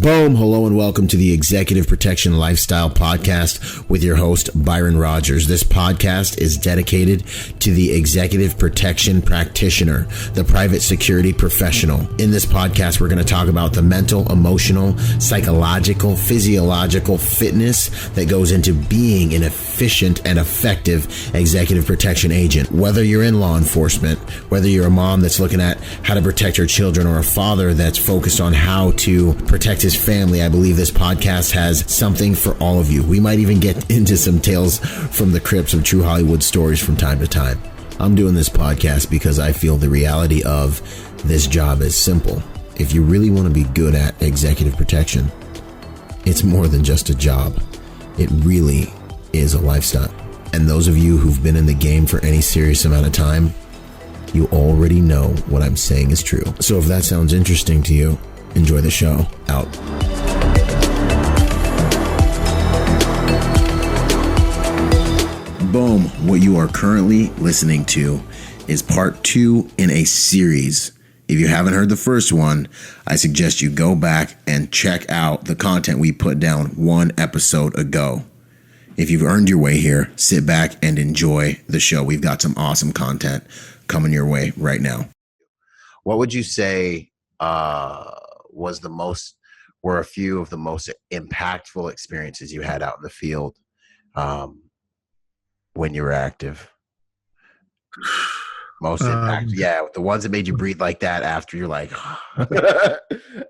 Boom! Hello and welcome to the Executive Protection Lifestyle Podcast with your host, Byron Rodgers. This podcast is dedicated to the executive protection practitioner, the private security professional. In this podcast, we're going to talk about the mental, emotional, psychological, physiological fitness that goes into being an efficient and effective executive protection agent. Whether you're in law enforcement, whether you're a mom that's looking at how to protect her children, or a father that's focused on how to protect his family, I believe this podcast has something for all of you. We might even get into some tales from the crypts of true Hollywood stories from time to time. I'm doing this podcast because I feel the reality of this job is simple. If you really want to be good at executive protection, it's more than just a job. It really is a lifestyle. And those of you who've been in the game for any serious amount of time, you already know what I'm saying is true. So if that sounds interesting to you, enjoy the show. Out. Boom. What you are currently listening to is part 2 in a series. If you haven't heard the first one, I suggest you go back and check out the content we put down 1 episode ago. If you've earned your way here, sit back and enjoy the show. We've got some awesome content coming your way right now. What would you say were a few of the most impactful experiences you had out in the field when you were active? Most impactful, yeah, the ones that made you breathe like that after you're like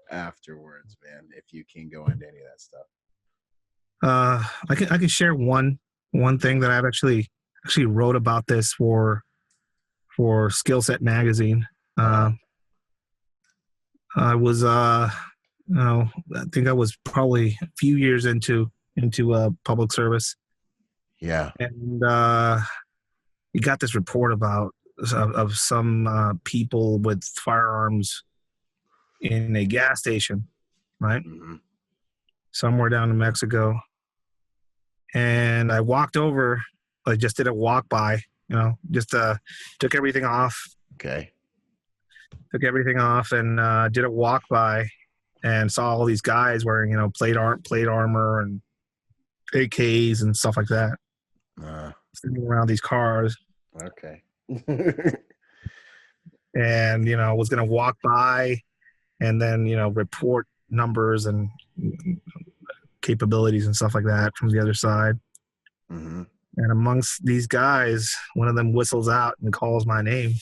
afterwards, man. If you can go into any of that stuff. I can share one thing that I've actually wrote about this for Skill Set magazine. I was I think I was probably a few years into public service. Yeah. And we got this report about of some people with firearms in a gas station, right? Mm-hmm. Somewhere down in Mexico. And I walked over, I just did a walk by, just took everything off. Okay. Took everything off and did a walk by and saw all these guys wearing, plate armor and AKs and stuff like that. Sitting around these cars. Okay. And, was going to walk by and then, report numbers and capabilities and stuff like that from the other side. Mm-hmm. And amongst these guys, one of them whistles out and calls my name.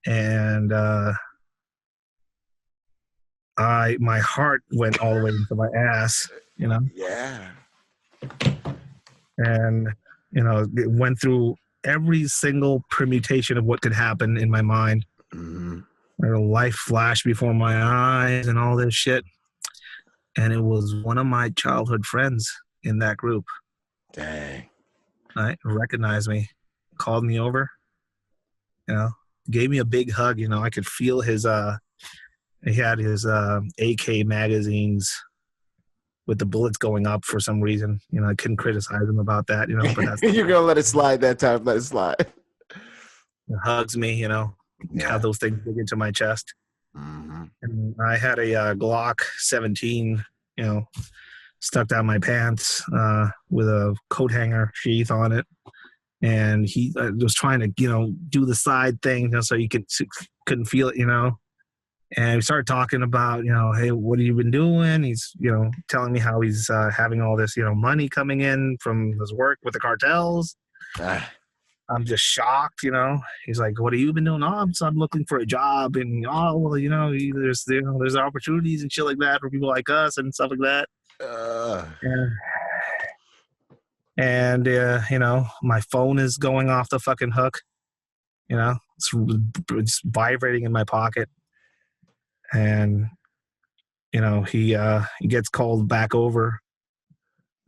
And my heart went all the way into my ass, Yeah. And, it went through every single permutation of what could happen in my mind. Mm-hmm. Life flashed before my eyes and all this shit. And it was one of my childhood friends in that group. Dang. Right? Recognized me, called me over, gave me a big hug. I could feel his, he had his AK magazines with the bullets going up for some reason. I couldn't criticize him about that, but that's you're going to let it slide that time. Let it slide. He hugs me, have those things dig into my chest. Mm-hmm. And I had a Glock 17, stuck down my pants with a coat hanger sheath on it. And he was trying to, do the side thing, so you couldn't feel it, And we started talking about, hey, what have you been doing? He's, telling me how he's having all this, money coming in from his work with the cartels. I'm just shocked, He's like, what have you been doing? Oh, I'm looking for a job. And, there's opportunities and shit like that for people like us and stuff like that. And my phone is going off the fucking hook. It's vibrating in my pocket. And, he gets called back over.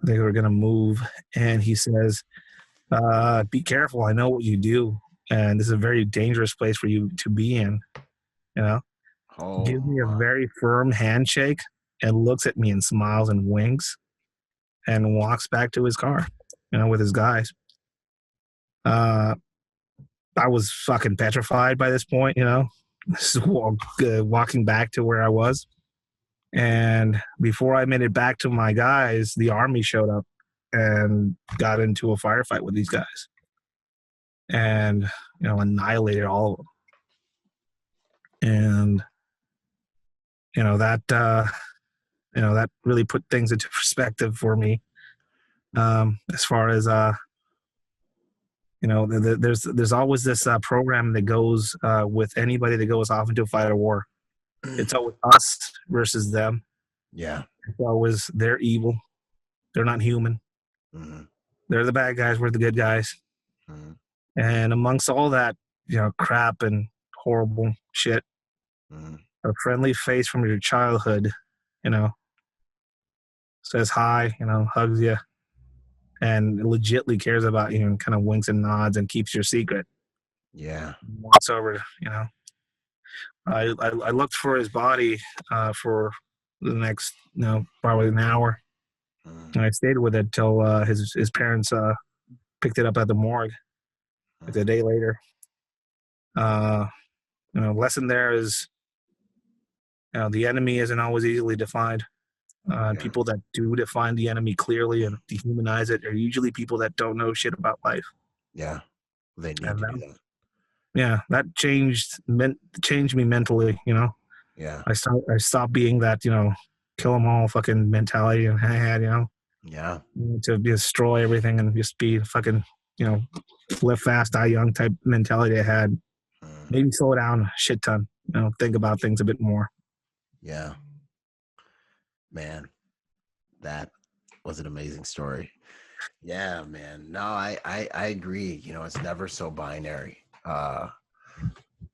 They were going to move. And he says, be careful. I know what you do. And this is a very dangerous place for you to be in. Gives me a very firm handshake and looks at me and smiles and winks and walks back to his car, with his guys. I was fucking petrified by this point, walking back to where I was. And before I made it back to my guys, the army showed up and got into a firefight with these guys, and annihilated all of them. And that really put things into perspective for me, as far as there's always this program that goes with anybody that goes off into a fight or war. It's always us versus them. Yeah. It's always they're evil, they're not human. Mm-hmm. They're the bad guys, we're the good guys. Mm-hmm. And amongst all that crap and horrible shit, Mm-hmm. a friendly face from your childhood says hi, hugs you, and legitly cares about you, and kind of winks and nods and keeps your secret. Yeah. Walks over, I looked for his body for the next, probably an hour, and I stayed with it till his parents picked it up at the morgue like a day later. Lesson there is, the enemy isn't always easily defined. People that do define the enemy clearly and dehumanize it are usually people that don't know shit about life. Yeah. They need And to do that. Yeah, that changed me mentally. Yeah. I stopped being that kill them all fucking mentality and I had Yeah. to destroy everything and just be fucking live fast, die young type mentality I had. Maybe slow down a shit ton. Think about things a bit more. Yeah. Man, that was an amazing story. Yeah, man. No, I agree. It's never so binary. I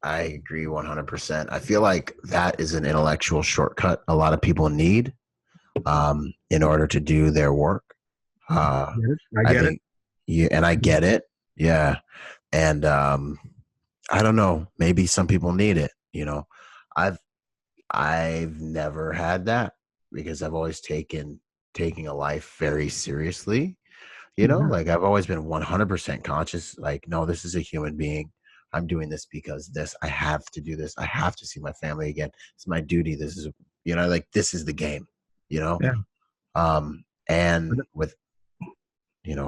agree 100%. I feel like that is an intellectual shortcut a lot of people need in order to do their work. I get it. Yeah, and I get it. Yeah. And I don't know, maybe some people need it. I've never had that because I've always taking a life very seriously. Like I've always been 100% conscious. Like, no, this is a human being. I'm doing this because I have to do this. I have to see my family again. It's my duty. This is, like this is the game, Yeah. And with,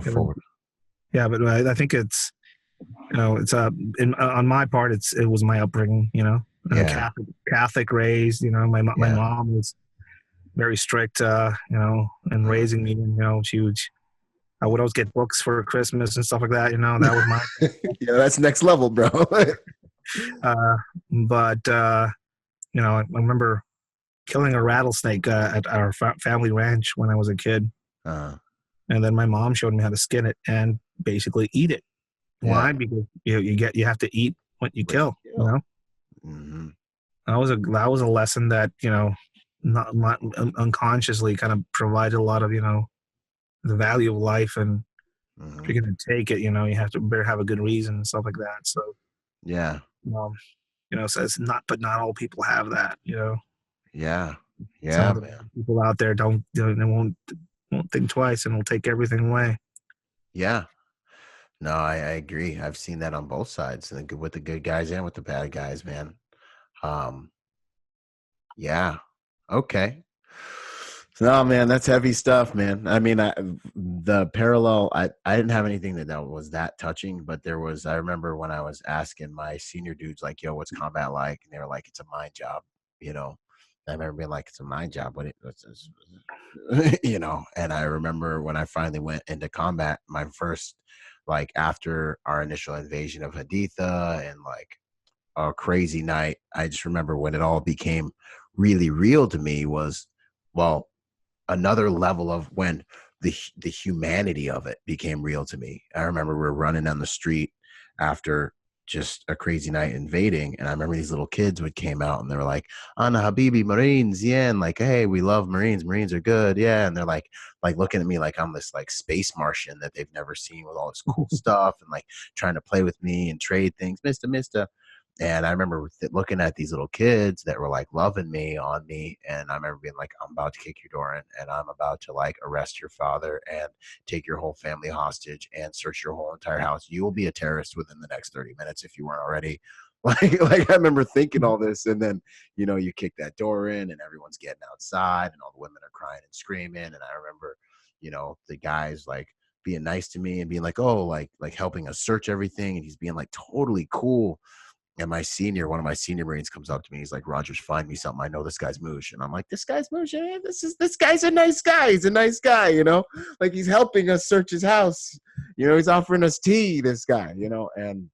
forward. Yeah, but I think it's, it's on my part, it was my upbringing, Catholic raised, my mom was very strict, and raising me, I would always get books for Christmas and stuff like that, that was my, that's next level, bro. But I remember killing a rattlesnake at our family ranch when I was a kid. And then my mom showed me how to skin it and basically eat it. Why? Because you have to eat what you kill. Mm-hmm. That was a lesson that not unconsciously kind of provided a lot of the value of life, and if you're gonna take it, you have to better have a good reason and stuff like that. So so it's not, but not all people have that. Yeah. Some of the people out there don't, they won't think twice and will take everything away. Yeah. No, I agree. I've seen that on both sides, and with the good guys and with the bad guys, man. Yeah. Okay. No, man, that's heavy stuff, man. I mean, the parallel, I didn't have anything that was that touching, but I remember when I was asking my senior dudes, like, yo, what's combat like? And they were like, it's a mind job, I remember being like, it's a mind job. And I remember when I finally went into combat, my first, like after our initial invasion of Haditha and like a crazy night, I just remember when it all became really real to me was, well, another level of when the humanity of it became real to me. I remember we're running down the street after just a crazy night invading, and I remember these little kids would came out and they were like, Anna Habibi, Marines, yeah, and like, hey, we love Marines are good, yeah, and they're like looking at me like I'm this like space Martian that they've never seen with all this cool stuff, and like trying to play with me and trade things, mister. And I remember looking at these little kids that were like loving me on me. And I remember being like, I'm about to kick your door in, and I'm about to like arrest your father and take your whole family hostage and search your whole entire house. You will be a terrorist within the next 30 minutes if you weren't already. Like I remember thinking all this, and then, you know, you kick that door in and everyone's getting outside and all the women are crying and screaming. And I remember, you know, the guys like being nice to me and being like, oh, like helping us search everything. And he's being like totally cool. And one of my senior Marines comes up to me. He's like, Rodgers, find me something. I know this guy's moosh. And I'm like, this guy's moosh? Yeah, this guy's a nice guy. He's a nice guy, you know? Like, he's helping us search his house. You know, he's offering us tea, this guy, you know? And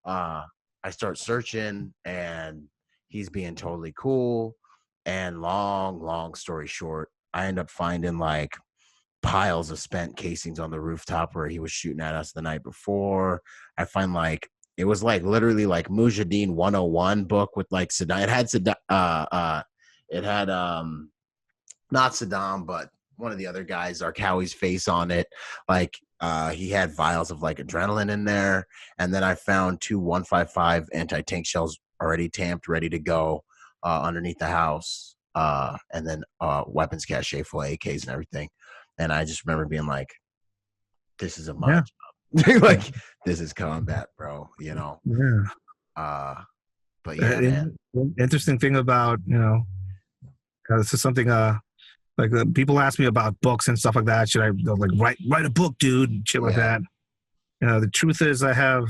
I start searching and he's being totally cool. And long story short, I end up finding like piles of spent casings on the rooftop where he was shooting at us the night before. I find like, it was like literally like Mujahideen 101 book with like Saddam. It had Saddam, not Saddam, but one of the other guys, Zarqawi's face on it. Like he had vials of like adrenaline in there. And then I found 2 155 anti-tank shells already tamped, ready to go underneath the house. And then weapons cache full AKs and everything. And I just remember being like, this is a mod job. Like, this is combat, bro, you know? Yeah. But yeah, man. Interesting thing about, you know, this is something like people ask me about books and stuff like that. Should I like write a book, dude? Shit like that. You know, the truth is I have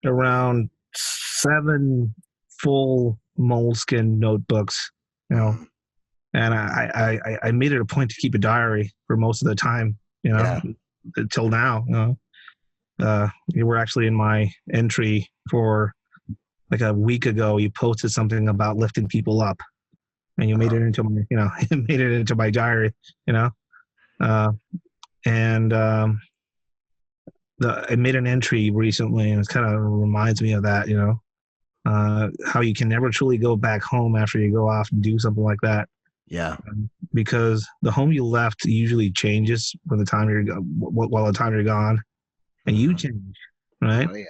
around 7 full moleskin notebooks, you know, and I made it a point to keep a diary for most of the time, you know, until now, you know. You were actually in my entry for like a week ago. You posted something about lifting people up, and you made it into my, you know, made it into my diary, you know. I made an entry recently, and it kind of reminds me of that, you know, how you can never truly go back home after you go off and do something like that. Yeah. Because the home you left usually changes while the time you're gone. And you change, right? Oh, yeah.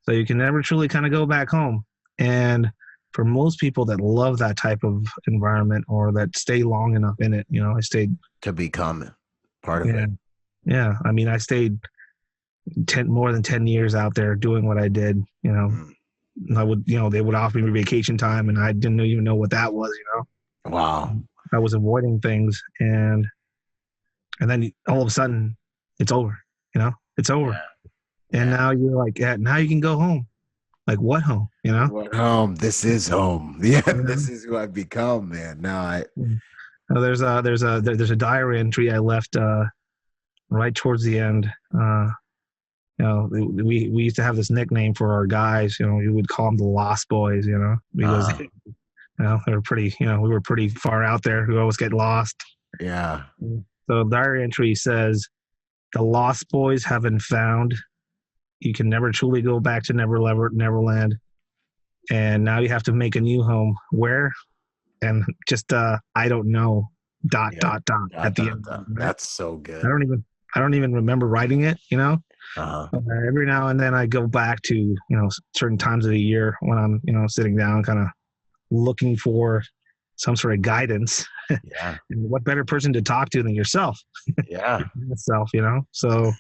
So you can never truly kind of go back home. And for most people that love that type of environment or that stay long enough in it, you know, I stayed to become part of it. Yeah. I mean, I stayed more than 10 years out there doing what I did, you know. I would, you know, they would offer me vacation time and I didn't even know what that was, you know. Wow. I was avoiding things and then all of a sudden it's over, you know. It's over. Yeah. And now you're like, now you can go home. Like, what home? You know? What home? This is home. Yeah, this is who I've become, man. Now there's a diary entry I left right towards the end. You know, we used to have this nickname for our guys. You know, we would call them the Lost Boys. You know, because you know, they were pretty. You know, we were pretty far out there. We always get lost. Yeah. So diary entry says, the Lost Boys have been found. You can never truly go back to Neverland. And now you have to make a new home. Where? And just, I don't know, dot at the end. Right? That's so good. I don't even remember writing it, you know? Every now and then I go back to, you know, certain times of the year when I'm, you know, sitting down kind of looking for some sort of guidance. Yeah. And what better person to talk to than yourself? Yeah. Yourself, you know? So,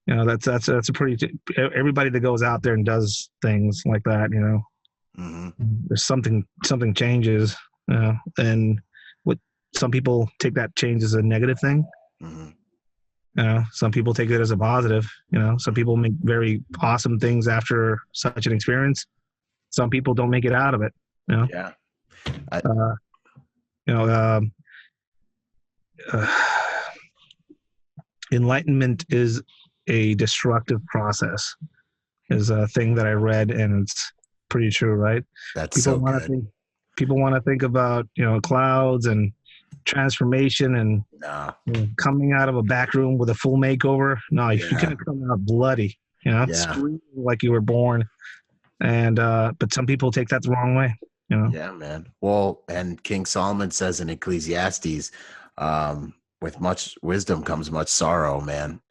you know, that's a pretty, everybody that goes out there and does things like that, you know, there's something changes, you know, and what some people take that change as a negative thing. You know, some people take it as a positive, you know, some people make very awesome things after such an experience. Some people don't make it out of it, you know? Yeah. You know, enlightenment is a destructive process, is a thing that I read, and it's pretty true, right? That's people so good. People want to think about, you know, clouds and transformation and you know, coming out of a back room with a full makeover. No, you're gonna come out bloody, you know, screaming like you were born. And but some people take that the wrong way. You know? Yeah, man. Well, and King Solomon says in Ecclesiastes, with much wisdom comes much sorrow, man.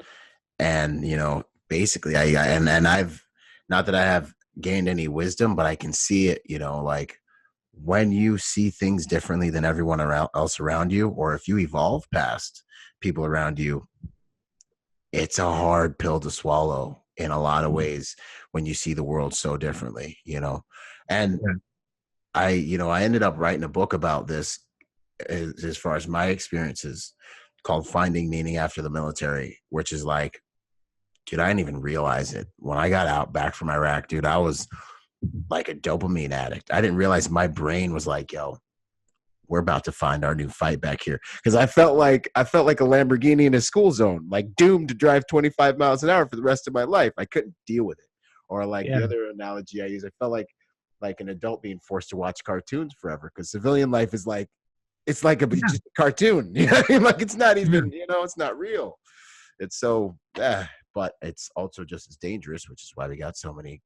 And, you know, basically I've, not that I have gained any wisdom, but I can see it, you know, like when you see things differently than everyone else around you, or if you evolve past people around you, it's a hard pill to swallow. in a lot of ways when you see the world so differently, and I ended up writing a book about this as far as my experiences, called Finding Meaning After the Military, which is like, dude, I didn't even realize it. When I got out back from Iraq, dude, I was like a dopamine addict. I didn't realize my brain was like, yo, we're about to find our new fight back here. Because I felt like a Lamborghini in a school zone, like doomed to drive 25 miles an hour for the rest of my life. I couldn't deal with it. Or like the other analogy I use, I felt like an adult being forced to watch cartoons forever, because civilian life is like, it's like just a cartoon. You know what I mean? Like, it's not even, it's not real. It's so, but it's also just as dangerous, which is why we got so many,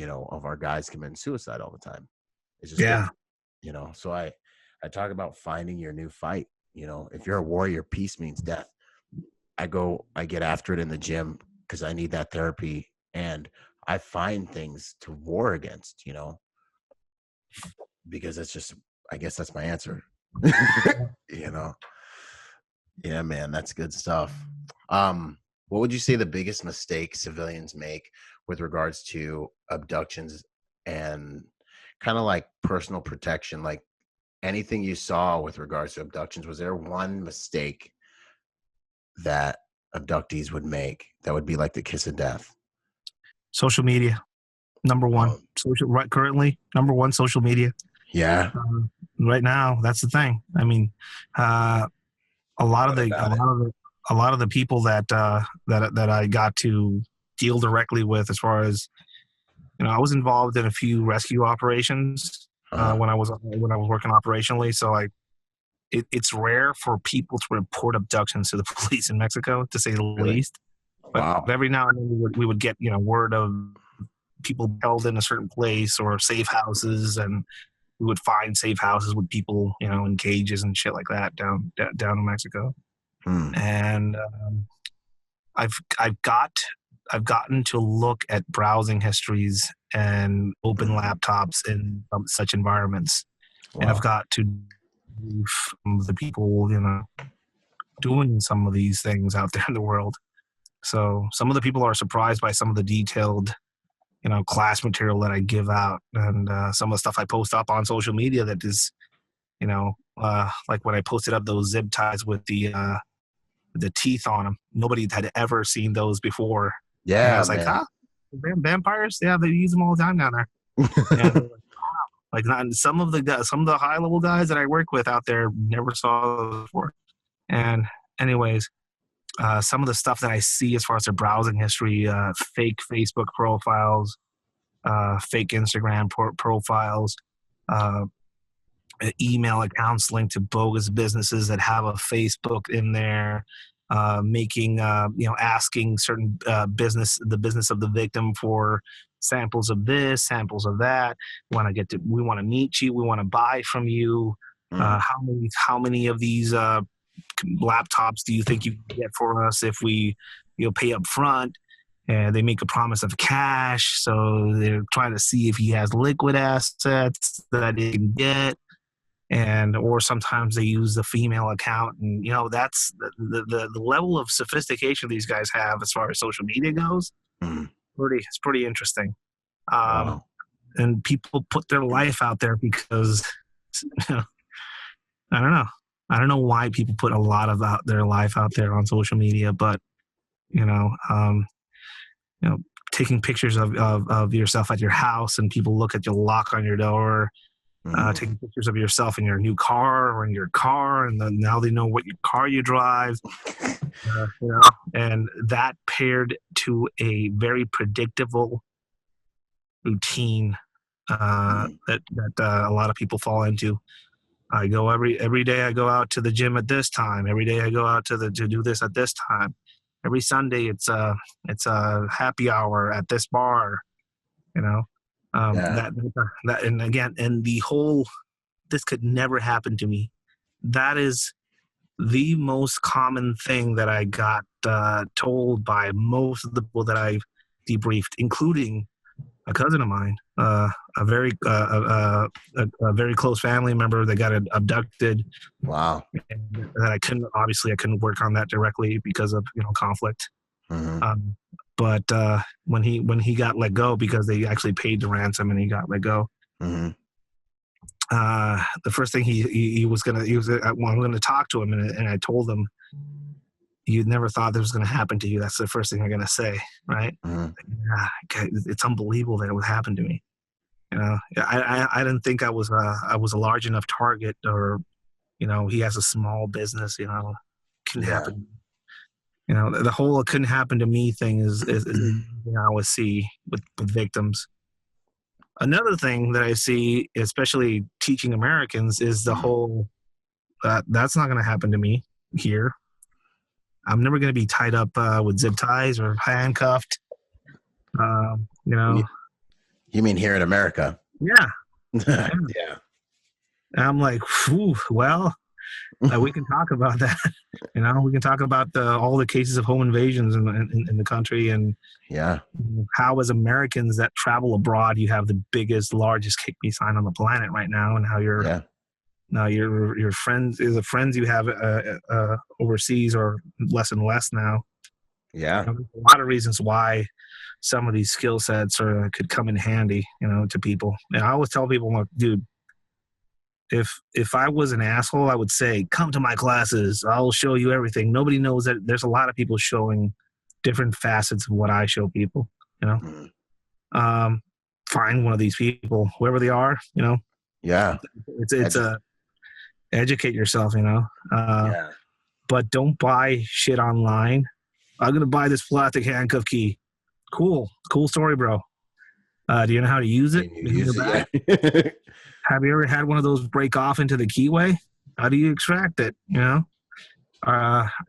of our guys committing suicide all the time. It's just, so I talk about finding your new fight. If you're a warrior, peace means death. I get after it in the gym because I need that therapy, and I find things to war against, because it's just, I guess that's my answer. Yeah, man, that's good stuff. What would you say the biggest mistake civilians make with regards to abductions and kind of like personal protection? Like, anything you saw with regards to abductions, was there one mistake that abductees would make that would be like the kiss of death? Social media, number one. Currently, number one, social media. Yeah. Right now, that's the thing. I mean, a lot of the people that I got to deal directly with, as far as, I was involved in a few rescue operations when I was working operationally. So it's rare for people to report abductions to the police in Mexico, to say the least. But every now and then we would get word of people held in a certain place or safe houses, and we would find safe houses with people, in cages and shit like that down in Mexico. And I've gotten to look at browsing histories and open laptops in such environments, and I've got to the people, doing some of these things out there in the world. So some of the people are surprised by some of the detailed, class material that I give out, and some of the stuff I post up on social media that is, like when I posted up those zip ties with the teeth on them. Nobody had ever seen those before. Yeah, and I was like, vampires? Yeah, they use them all the time down there. And like, not some of the high level guys that I work with out there never saw those before. And anyways, some of the stuff that I see as far as their browsing history, fake Facebook profiles, fake Instagram profiles, email accounts linked to bogus businesses that have a Facebook in there, making, asking certain the business of the victim for samples of this, samples of that. We want to meet you. We want to buy from you. How many of these laptops do you think you can get for us if we pay up front? And they make a promise of cash, so they're trying to see if he has liquid assets that he can get. Or sometimes they use the female account, and that's the level of sophistication these guys have as far as social media goes. It's pretty interesting. And people put their life out there because I don't know why people put a lot of their life out there on social media, but taking pictures of yourself at your house, and people look at your lock on your door, taking pictures of yourself in your new car or in your car, and then now they know what your car you drive, and that paired to a very predictable routine that a lot of people fall into. I go every day. I go out to the gym at this time. Every day I go out to do this at this time. Every Sunday it's a happy hour at this bar. That and again, and the whole, this could never happen to me. That is the most common thing that I got told by most of the people that I've debriefed, including a cousin of mine, a very close family member that got abducted. Wow. And that I couldn't work on that directly because of conflict. But when he got let go, because they actually paid the ransom and he got let go, Mm-hmm. The first thing he was I'm going to talk to him, and I told him, you never thought this was going to happen to you. That's the first thing I'm going to say, right? Mm-hmm. It's unbelievable that it would happen to me. You know, I didn't think I was a large enough target, or he has a small business. Can Yeah. happen. The whole "it couldn't happen to me" thing is I always see with victims. Another thing that I see, especially teaching Americans, is the whole that's not going to happen to me here. I'm never going to be tied up with zip ties or handcuffed. You mean here in America? Yeah. Yeah. I'm like, well, we can talk about that. We can talk about all the cases of home invasions in the country, and Yeah. how, as Americans that travel abroad, you have the biggest, largest kick me sign on the planet right now, and how now your friends, the friends you have overseas, are less and less now. Yeah. There's a lot of reasons why some of these skill sets could come in handy, to people. And I always tell people, look, dude, if I was an asshole, I would say, come to my classes. I'll show you everything. Nobody knows that there's a lot of people showing different facets of what I show people, Mm-hmm. Find one of these people, whoever they are, Yeah. it's educate yourself, Yeah. but don't buy shit online. I'm going to buy this plastic handcuff key. Cool story, bro. Do you know how to use it? Can you use it? Yeah. Have you ever had one of those break off into the keyway? How do you extract it? Do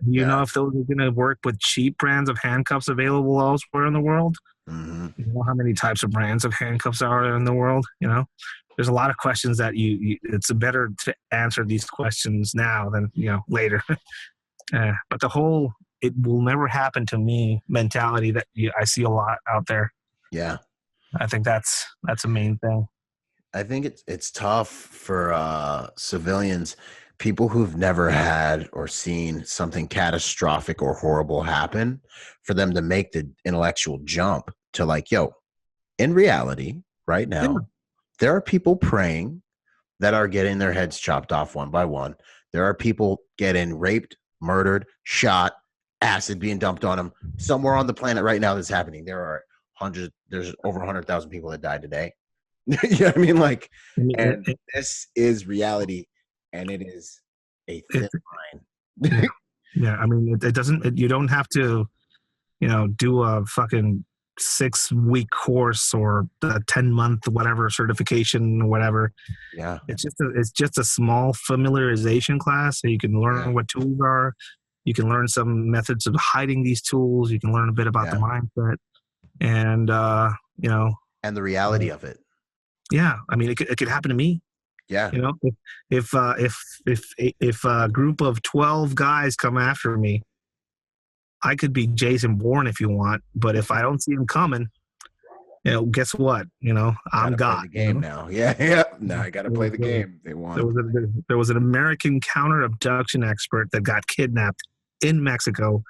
you know if those are going to work with cheap brands of handcuffs available elsewhere in the world? Mm-hmm. You know how many types of brands of handcuffs are in the world? There's a lot of questions that it's better to answer these questions now than later. But the whole "it will never happen to me" mentality that I see a lot out there. Yeah. I think that's a main thing. I think it's tough for civilians, people who've never had or seen something catastrophic or horrible happen, for them to make the intellectual jump to like, yo, in reality, right now, there are people praying that are getting their heads chopped off one by one. There are people getting raped, murdered, shot, acid being dumped on them. Somewhere on the planet right now that's happening. There's over 100,000 people that died today. You know what I mean? Like, and this is reality, and it is a thin line. Yeah. I mean, it doesn't. You don't have to, do a fucking 6-week course or a 10-month whatever certification or whatever. Yeah. It's just a small familiarization class, so you can learn what tools are. You can learn some methods of hiding these tools. You can learn a bit about the mindset, and and the reality of it. Yeah, I mean, it could happen to me. Yeah. If a group of 12 guys come after me, I could be Jason Bourne if you want, but if I don't see him coming, guess what? I'm God. Play the game now. Yeah. Now I got to play the game. They want. There was an American counter abduction expert that got kidnapped in Mexico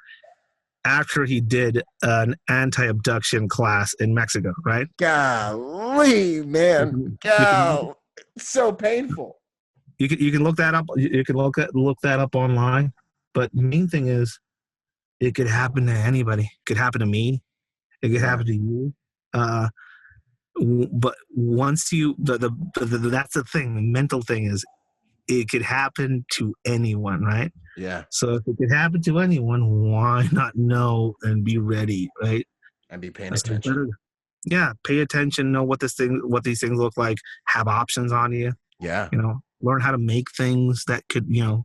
after he did an anti-abduction class in Mexico, right? Golly, man. It's so painful. You can look that up. You can look that up online. But the main thing is, it could happen to anybody. It could happen to me. It could happen to you. But once you that's the thing. The mental thing is, it could happen to anyone, right? Yeah. So if it could happen to anyone, why not know and be ready, right? And be paying attention. Yeah, pay attention. Know what these things look like. Have options on you. Yeah. Learn how to make things that could make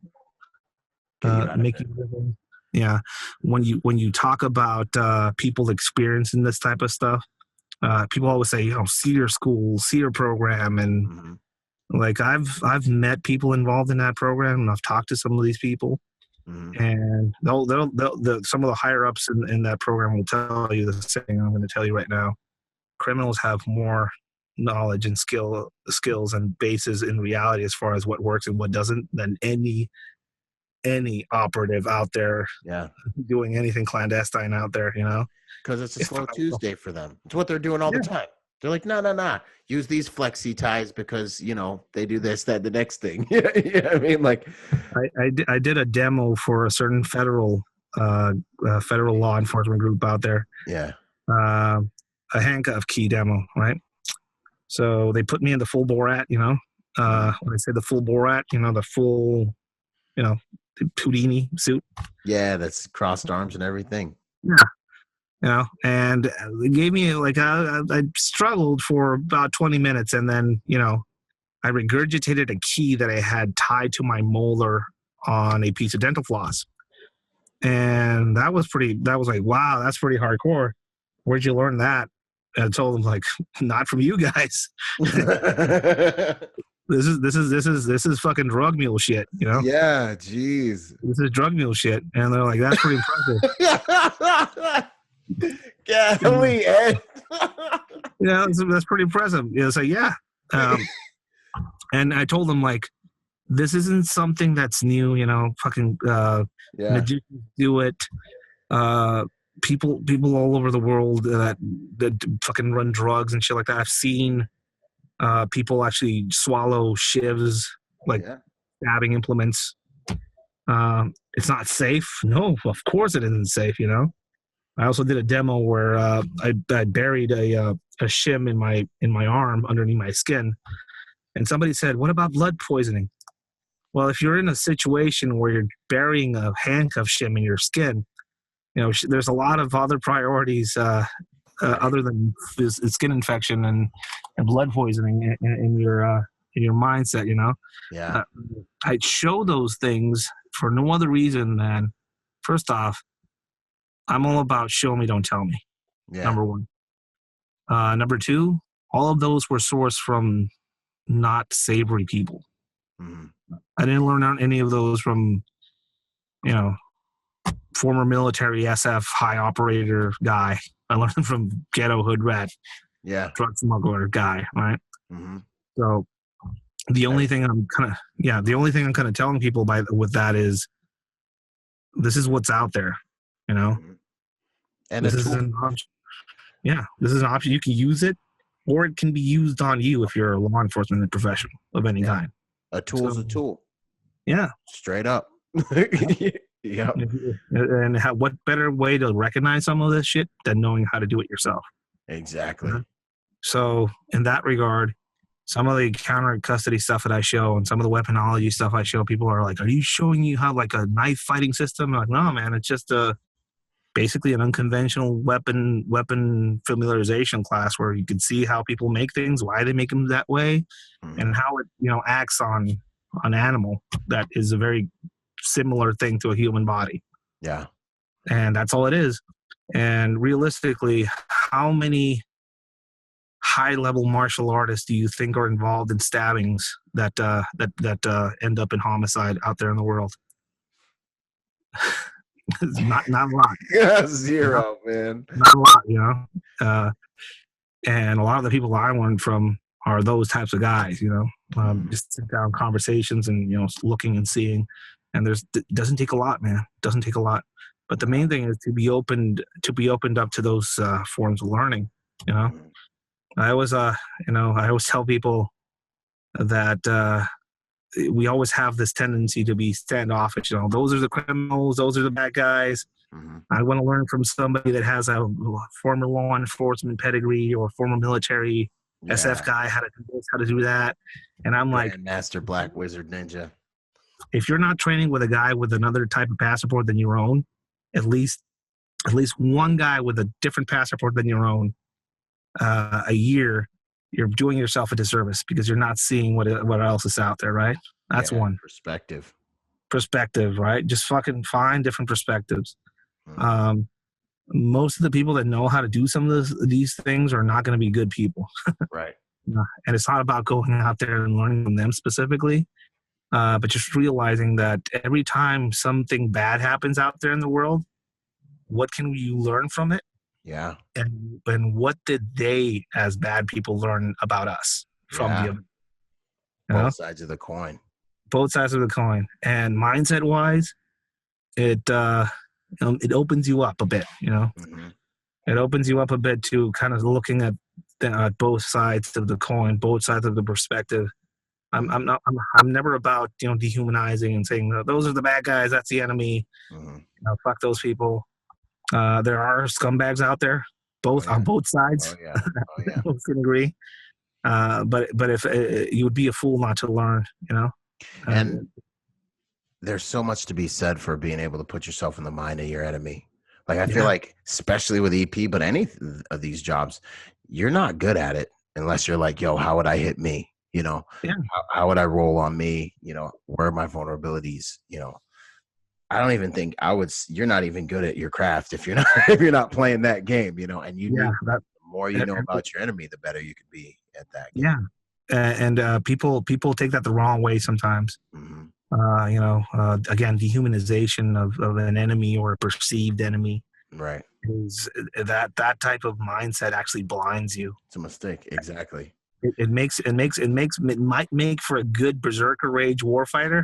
you living. Yeah. When you talk about people experiencing this type of stuff, people always say, Cedar School, Cedar program, and like I've met people involved in that program, and I've talked to some of these people, and they'll some of the higher ups in that program will tell you the same thing I'm going to tell you right now. Criminals have more knowledge and skills and bases in reality as far as what works and what doesn't than any any operative out there doing anything clandestine out there, you know? Because it's a slow Tuesday for them. It's what they're doing all the time. They're like, no. Use these flexi ties because, you know, they do this, that, the next thing. I mean, like. I did a demo for a certain federal law enforcement group out there. Yeah. A handcuff key demo, right? So they put me in the full Borat, you know? When I say the full Borat, you know, the full, you know, Houdini suit. Yeah, that's crossed arms and everything. Yeah. You know, and they gave me like I struggled for about 20 minutes, and then, you know, I regurgitated a key that I had tied to my molar on a piece of dental floss. And that was like, wow, that's pretty hardcore. Where'd you learn that? And I told them, like, not from you guys. This is fucking drug mule shit, you know? Yeah, jeez. This is drug mule shit. And they're like, that's pretty impressive. Golly, Ed. Yeah, that's pretty impressive. You know, so yeah. And I told them, like, this isn't something that's new, you know, fucking magicians do it. People all over the world that fucking run drugs and shit like that. I've seen people actually swallow shivs, like stabbing implements. It's not safe. No, of course it isn't safe, you know. I also did a demo where I buried a shim in my arm underneath my skin. And somebody said, what about blood poisoning? Well, if you're in a situation where you're burying a handcuff shim in your skin, you know, there's a lot of other priorities other than skin infection and blood poisoning in your mindset, you know? Yeah. I'd show those things for no other reason than, first off, I'm all about show me, don't tell me. Yeah. Number one. Number two, all of those were sourced from not savory people. Mm-hmm. I didn't learn any of those from, you know, former military SF high operator guy. I learned them from ghetto hood rat, drug smuggler guy, right? Mm-hmm. So the only thing I'm kind of telling people with that is, this is what's out there, you know. Mm-hmm. And this is an option. Yeah, this is an option. You can use it, or it can be used on you if you're a law enforcement professional of any kind. A tool's a tool. Yeah. Straight up. Yeah. And what better way to recognize some of this shit than knowing how to do it yourself? Exactly. Yeah. So in that regard, some of the counter custody stuff that I show and some of the weaponology stuff I show, people are like, are you showing you how, like, a knife fighting system? I'm like, no, man, it's just basically an unconventional weapon familiarization class where you can see how people make things, why they make them that way, and how it, you know, acts on an animal that is a very similar thing to a human body. Yeah. And that's all it is. And realistically, how many high-level martial artists do you think are involved in stabbings that end up in homicide out there in the world? not a lot. Zero, man. Not a lot, you know. And a lot of the people I learned from are those types of guys, you know. Just sit down conversations and, you know, looking and seeing. And it doesn't take a lot, man. It doesn't take a lot. But the main thing is to be opened up to those forms of learning, you know. I always tell people that we always have this tendency to be standoffish. You know, those are the criminals, those are the bad guys. Mm-hmm. I want to learn from somebody that has a former law enforcement pedigree or former military SF guy how to do this, how to do that. And I'm like, Master Black Wizard Ninja. If you're not training with a guy with another type of passport than your own, at least one guy with a different passport than your own a year, you're doing yourself a disservice because you're not seeing what else is out there, right? That's one. Perspective, right? Just fucking find different perspectives. Mm-hmm. Most of the people that know how to do some of these things are not going to be good people. Right. And it's not about going out there and learning from them specifically, but just realizing that every time something bad happens out there in the world, what can you learn from it? Yeah. And what did they, as bad people, learn about us from the other? Both sides of the coin. Both sides of the coin. And mindset wise, it opens you up a bit, Mm-hmm. It opens you up a bit to kind of looking at both sides of the coin, both sides of the perspective. I'm never about dehumanizing and saying those are the bad guys, that's the enemy. Mm-hmm. Fuck those people. There are scumbags out there, on both sides. Oh yeah. Oh yeah. I can agree. But if you would be a fool not to learn, And there's so much to be said for being able to put yourself in the mind of your enemy. Like I feel like, especially with EP, but any of these jobs, you're not good at it unless you're like, yo, how would I hit me? How would I roll on me? Where are my vulnerabilities? I don't even think you're not even good at your craft if you're not playing that game, and the more you know about your enemy, the better you could be at that game. Yeah. And people take that the wrong way sometimes. Mm-hmm. Again, dehumanization of an enemy or a perceived enemy. Right. Is that type of mindset actually blinds you. It's a mistake. Exactly. It might make for a good berserker rage warfighter.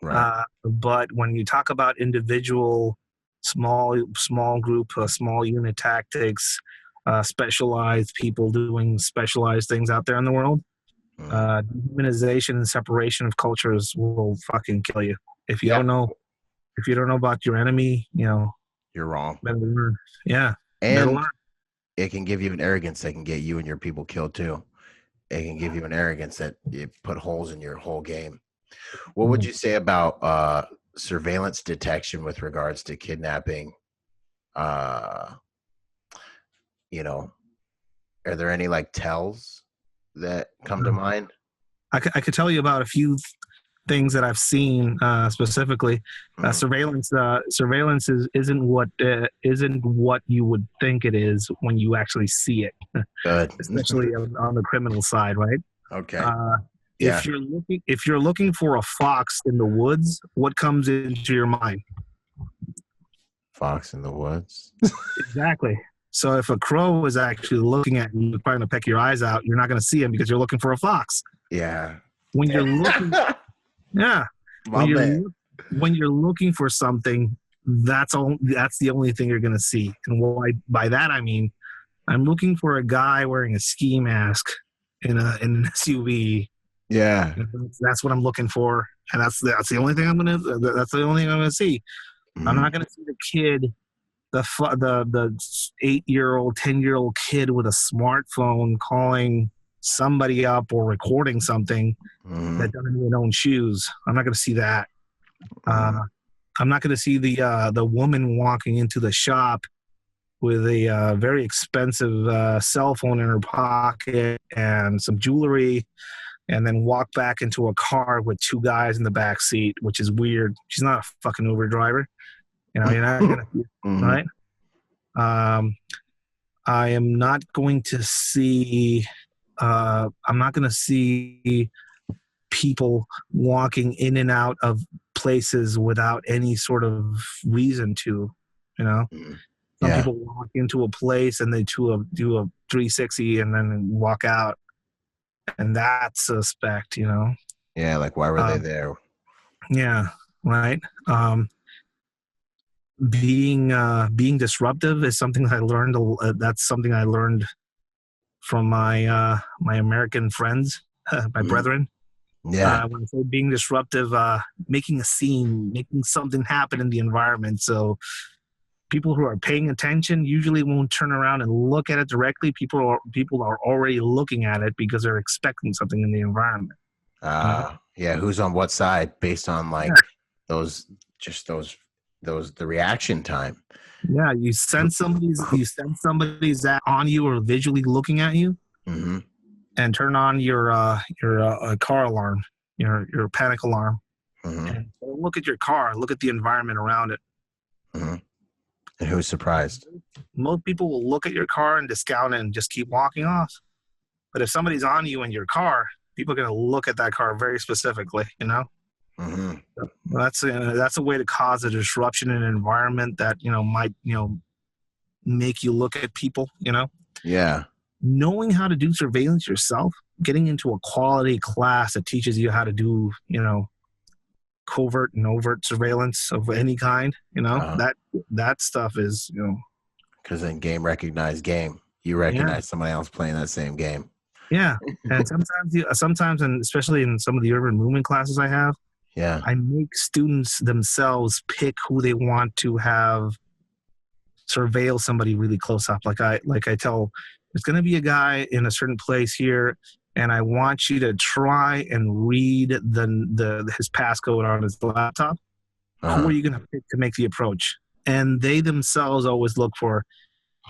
Right. But when you talk about individual small group, small unit tactics, specialized people doing specialized things out there in the world, dehumanization and separation of cultures will fucking kill you. If you don't know about your enemy, you're wrong. Better learn. Yeah. And it can give you an arrogance that can get you and your people killed too. It can give you an arrogance that it put holes in your whole game. What would you say about surveillance detection with regards to kidnapping? Are there any like tells that come to mind? I could tell you about a few things that I've seen specifically. Surveillance isn't what you would think it is when you actually see it. Good. Especially on the criminal side, right? Okay. If you're looking for a fox in the woods, what comes into your mind? Fox in the woods. Exactly. So if a crow is actually looking at you, trying to peck your eyes out, you're not going to see him because you're looking for a fox. Yeah. When you're looking, when you're looking for something, that's the only thing you're going to see. And why? By that I mean, I'm looking for a guy wearing a ski mask in an SUV. Yeah. That's what I'm looking for, and that's the only thing I'm gonna see. I'm not gonna see the kid, the 8-year-old, 10-year-old kid with a smartphone calling somebody up or recording something that doesn't even own shoes. I'm not gonna see that. I'm not gonna see the woman walking into the shop with a very expensive cell phone in her pocket and some jewelry, and then walk back into a car with 2 guys in the back seat, which is weird. She's not a fucking Uber driver. You're not gonna, right? I am not going to see. I'm not going to see people walking in and out of places without any sort of reason to. Some people walk into a place and they do a 360 and then walk out. And that's suspect, Yeah, like why were they there? Yeah, right. Being disruptive is something that I learned. That's something I learned from my American friends, my brethren. Yeah. When I say being disruptive, making a scene, making something happen in the environment. So people who are paying attention usually won't turn around and look at it directly. People are already looking at it because they're expecting something in the environment. Yeah. Who's on what side based on like the reaction time. Yeah. You sense somebody's that on you or visually looking at you, and turn on your car alarm, your panic alarm, and look at your car, look at the environment around it. And who's surprised? Most people will look at your car and discount it and just keep walking off. But if somebody's on you in your car, people are going to look at that car very specifically, That's a way to cause a disruption in an environment that, might, make you look at people, Yeah. Knowing how to do surveillance yourself, getting into a quality class that teaches you how to do, covert and overt surveillance of any kind. Uh-huh. That stuff is, Because in game recognized game, you recognize somebody else playing that same game. yeah. And sometimes, and especially in some of the urban movement classes I have, Yeah. I make students themselves pick who they want to have surveil somebody really close up. Like I tell, there's going to be a guy in a certain place here, and I want you to try and read his passcode on his laptop. Uh-huh. Who are you going to pick to make the approach? And they themselves always look for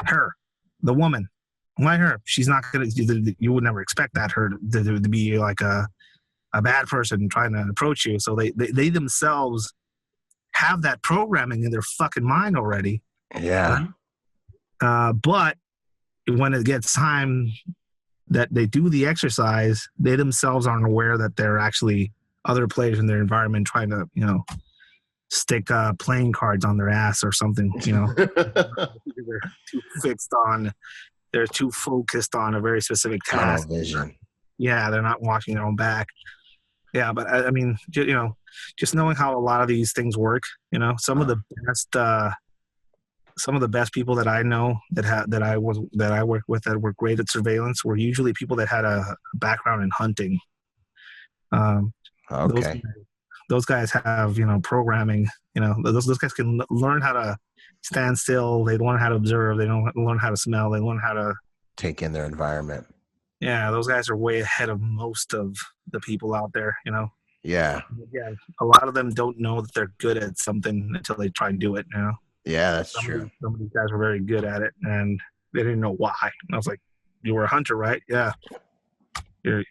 her, the woman. Why her? She's not going to. You would never expect her to be like a bad person trying to approach you. So they themselves have that programming in their fucking mind already. Yeah. Right? But when it gets time that they do the exercise, they themselves aren't aware that they're actually other players in their environment trying to, stick playing cards on their ass or something. They're too focused on a very specific task. Tunnel vision. Yeah, they're not watching their own back. Yeah, but I mean, just knowing how a lot of these things work. Some of the best people that I know that I work with that were great at surveillance were usually people that had a background in hunting. Okay. Those guys have programming. Those guys can learn how to stand still. They learn how to observe. They don't learn how to smell. They learn how to take in their environment. Yeah, those guys are way ahead of most of the people out there. Yeah. Yeah, a lot of them don't know that they're good at something until they try and do it. Yeah, that's true. Some of these guys were very good at it, and they didn't know why. And I was like, "You were a hunter, right? Yeah. You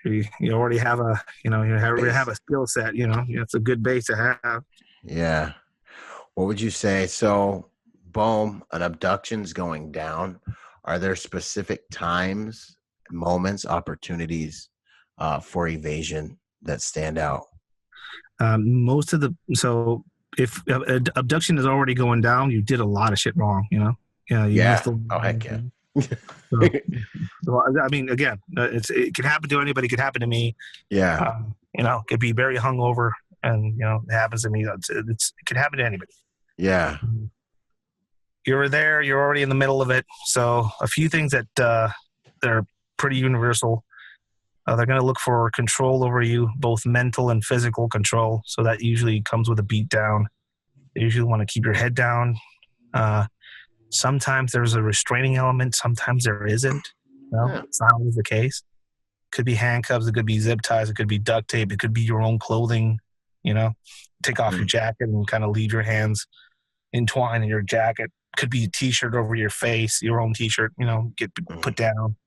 already have you already have a skill set. It's a good base to have." Yeah. What would you say? So, boom, an abduction's going down. Are there specific times, moments, opportunities for evasion that stand out? If abduction is already going down, you did a lot of shit wrong. Yeah. Oh, heck yeah. So, I mean, again, it can happen to anybody. It could happen to me. Yeah. Could be very hungover, and it happens to me. It can happen to anybody. Yeah. You're there. You're already in the middle of it. So a few things that they're pretty universal. They're going to look for control over you, both mental and physical control. So that usually comes with a beat down. They usually want to keep your head down. Sometimes there's a restraining element. Sometimes there isn't. It's not always the case. Could be handcuffs. It could be zip ties. It could be duct tape. It could be your own clothing. Take off your jacket and kind of leave your hands entwined in your jacket. Could be a T-shirt over your face, your own T-shirt. Get put down.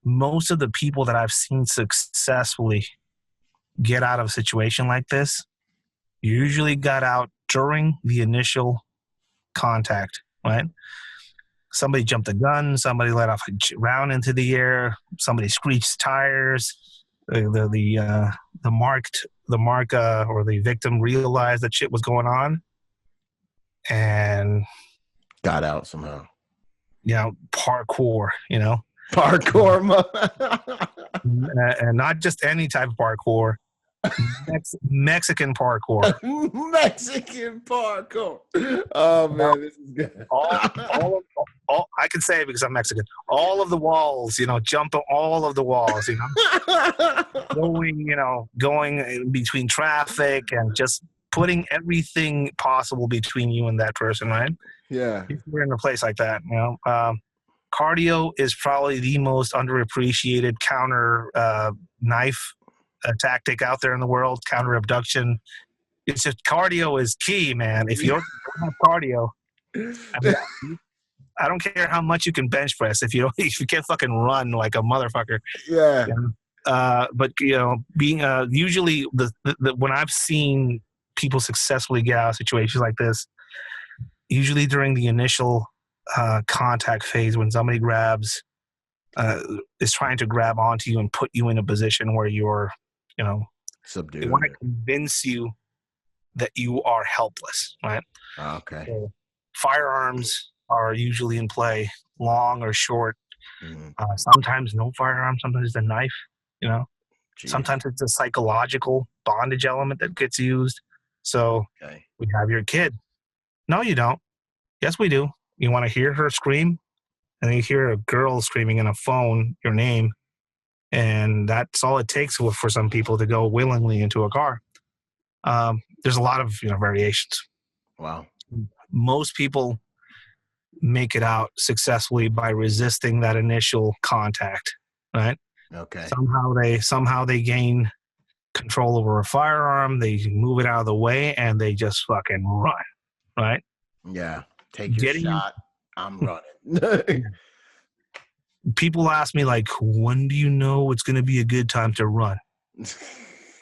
Most of the people that I've seen successfully get out of a situation like this usually got out during the initial contact, right? Somebody jumped a gun, somebody let off a round into the air, somebody screeched tires, the victim realized that shit was going on and got out somehow. Parkour, Parkour. And not just any type of parkour. Mexican parkour. Mexican parkour. Oh man, this is good. all I can say it because I'm Mexican. All of the walls, jump all of the walls, going in between traffic and just putting everything possible between you and that person, right? Yeah. If we're in a place like that, cardio is probably the most underappreciated counter knife tactic out there in the world. Counter abduction. It's just cardio is key, man. If you don't have cardio, I don't care how much you can bench press if you can't fucking run like a motherfucker. Yeah. But being usually the when I've seen people successfully get out of situations like this, usually during the initial contact phase when somebody is trying to grab onto you and put you in a position where you're, subdued. They want to convince you that you are helpless, right? Okay. So firearms are usually in play, long or short. Mm-hmm. Sometimes no firearm, sometimes it's a knife, Jeez. Sometimes it's a psychological bondage element that gets used. So we have your kid. No, you don't. Yes, we do. You want to hear her scream? And then you hear a girl screaming in a phone, your name. And that's all it takes for some people to go willingly into a car. There's a lot of variations. Wow. Most people make it out successfully by resisting that initial contact, right? Okay. Somehow they gain control over a firearm, they move it out of the way, and they just fucking run, right? Yeah. Take your shot. I'm running. People ask me, like, when do you know it's going to be a good time to run?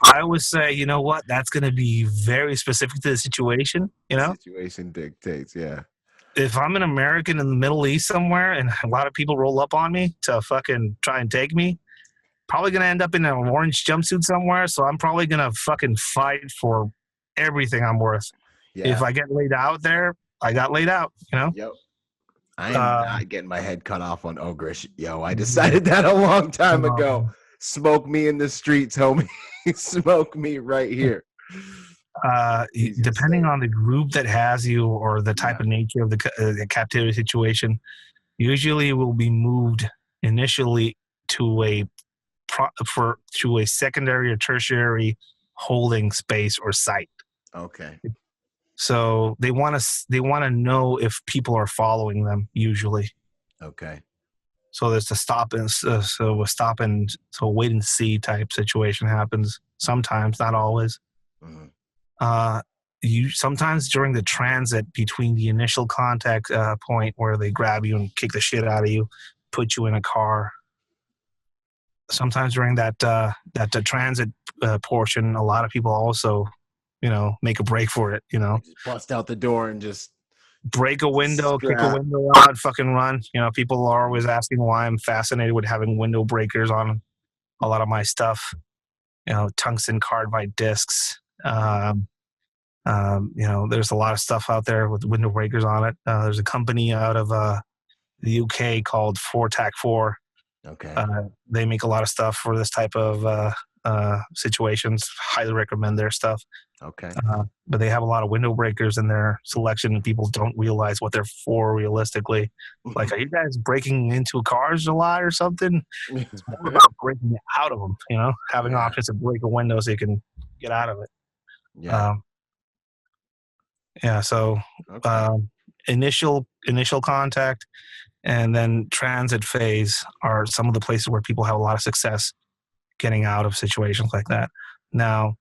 I always say, you know what? That's going to be very specific to the situation, The situation dictates, yeah. If I'm an American in the Middle East somewhere and a lot of people roll up on me to fucking try and take me, probably going to end up in an orange jumpsuit somewhere, so I'm probably going to fucking fight for everything I'm worth. Yeah. If I get laid out there, I got laid out, Yep. I am not getting my head cut off on Ogrish. Yo, I decided that a long time ago. Smoke me in the streets, homie. Smoke me right here. Depending on the group that has you or the type of nature of the captivity situation, usually will be moved initially to a secondary or tertiary holding space or site. Okay. So they want to know if people are following them usually. Okay. So there's a wait and see type situation happens sometimes, not always. Mm-hmm. Sometimes during the transit between the initial contact point where they grab you and kick the shit out of you, put you in a car. Sometimes during that transit portion, a lot of people also, make a break for it. Just bust out the door and just break a window, kick a window out, fucking run. People are always asking why I'm fascinated with having window breakers on a lot of my stuff. Tungsten carbide discs. There's a lot of stuff out there with window breakers on it. There's a company out of the UK called 4TAC4. Okay. They make a lot of stuff for this type of situations. Highly recommend their stuff. Okay. But they have a lot of window breakers in their selection, and people don't realize what they're for realistically. Like, are you guys breaking into cars a lot or something? It's more about breaking out of them, having options to break a window so you can get out of it. Yeah. So initial contact and then transit phase are some of the places where people have a lot of success getting out of situations like that. Now,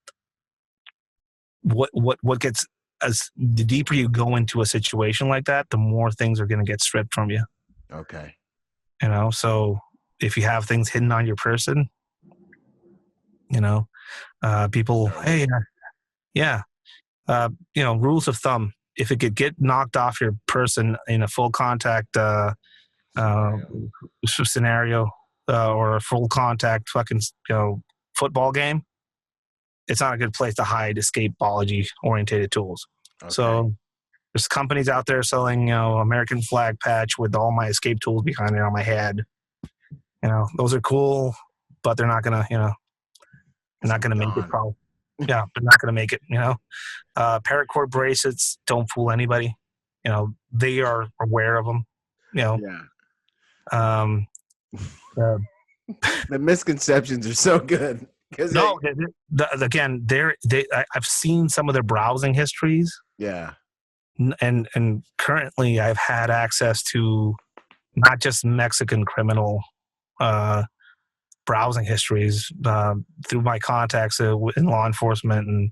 what gets the deeper you go into a situation like that, the more things are going to get stripped from you. Okay. So if you have things hidden on your person, people, hey, rules of thumb. If it could get knocked off your person in a full contact scenario or a full contact fucking football game, it's not a good place to hide escapology orientated tools. Okay. So there's companies out there selling, American flag patch with all my escape tools behind it on my head. Those are cool, but they're not gonna, they're not gonna make it. Probably, they're not gonna make it. Paracord bracelets don't fool anybody. They are aware of them. The misconceptions are so good. No, again, I've seen some of their browsing histories. Yeah. And currently I've had access to not just Mexican criminal browsing histories through my contacts in law enforcement and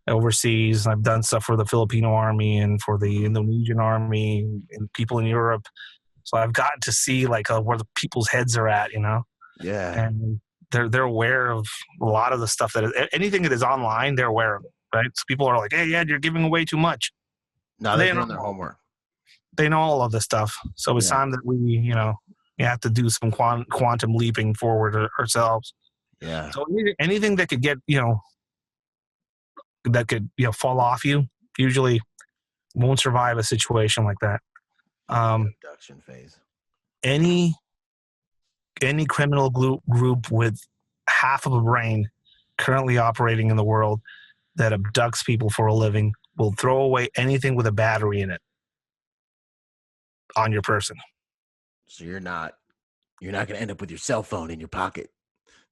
overseas. I've done stuff for the Filipino Army and for the Indonesian Army and people in Europe. So I've gotten to see where the people's heads are at, Yeah. And they're aware of a lot of the stuff anything that is online, they're aware of it, right? So people are like, hey, Ed, you're giving away too much. No, they're doing their homework. They know all of this stuff. So it's time that we, you have to do some quantum leaping forward ourselves. Yeah. So anything that could get, that could, fall off you usually won't survive a situation like that. Abduction phase. Any criminal group with half of a brain currently operating in the world that abducts people for a living will throw away anything with a battery in it on your person. So you're not going to end up with your cell phone in your pocket.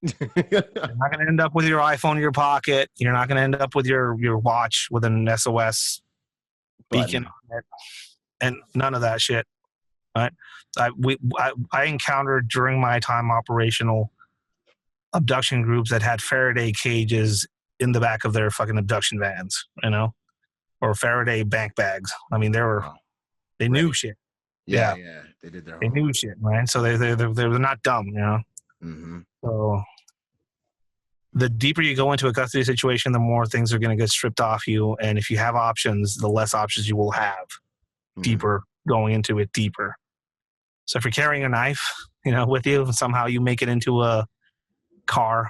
You're not going to end up with your iPhone in your pocket. You're not going to end up with your watch with an SOS beacon on it, and none of that shit. Right? I encountered during my time operational abduction groups that had Faraday cages in the back of their fucking abduction vans, or Faraday bank bags. I mean, they knew shit. Yeah, they did their They knew shit, right? So they're not dumb, Mm-hmm. So the deeper you go into a custody situation, the more things are going to get stripped off you. And if you have options, the less options you will have. Deeper, going into it deeper. So if you're carrying a knife, with you, somehow you make it into a car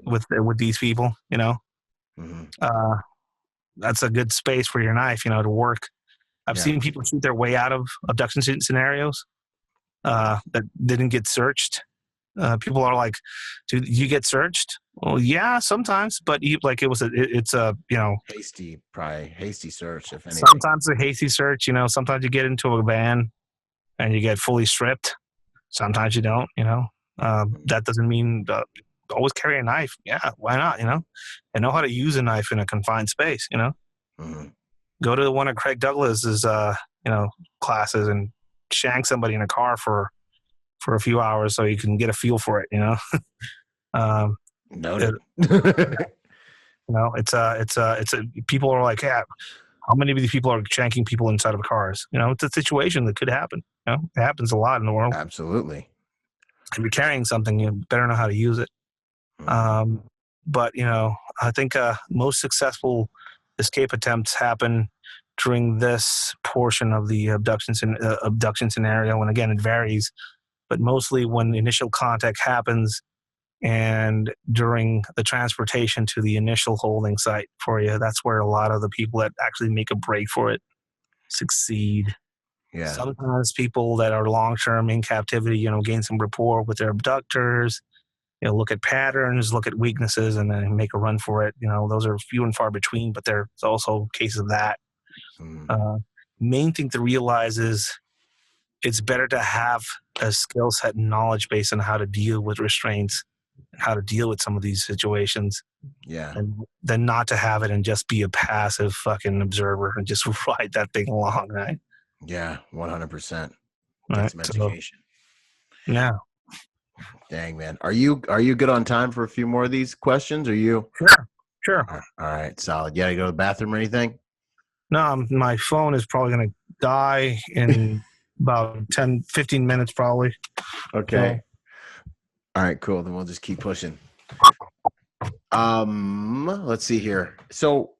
with these people, that's a good space for your knife, to work. I've seen people shoot their way out of abduction scenarios that didn't get searched. People are like, "Do you get searched?" Well, yeah, sometimes, but it's a hasty search. If anything, sometimes a hasty search. Sometimes you get into a van and you get fully stripped. Sometimes you don't. That doesn't mean always carry a knife. Yeah, why not? And know how to use a knife in a confined space. Go to one of Craig Douglas's classes and shank somebody in a car for a few hours so you can get a feel for it. Noted. It's people are like, yeah, how many of these people are shanking people inside of cars? It's a situation that could happen. It happens a lot in the world. Absolutely. If you're carrying something, you better know how to use it. But I think most successful escape attempts happen during this portion of the abduction scenario. And again, it varies, but mostly when initial contact happens and during the transportation to the initial holding site for you. That's where a lot of the people that actually make a break for it succeed. Yeah. Sometimes people that are long-term in captivity, gain some rapport with their abductors, look at patterns, look at weaknesses, and then make a run for it. Those are few and far between, but there's also cases of that. Main thing to realize is it's better to have a skill set and knowledge base on how to deal with restraints and how to deal with some of these situations. Yeah. And then not to have it and just be a passive fucking observer and just ride that thing along, right? Yeah, 100%. Right. Some education. So, yeah. Dang, man. Are you good on time for a few more of these questions? Are you? Sure. All right, solid. You gotta go to the bathroom or anything? No, my phone is probably going to die in about 10, 15 minutes probably. Okay. All right, cool. Then we'll just keep pushing. Let's see here. So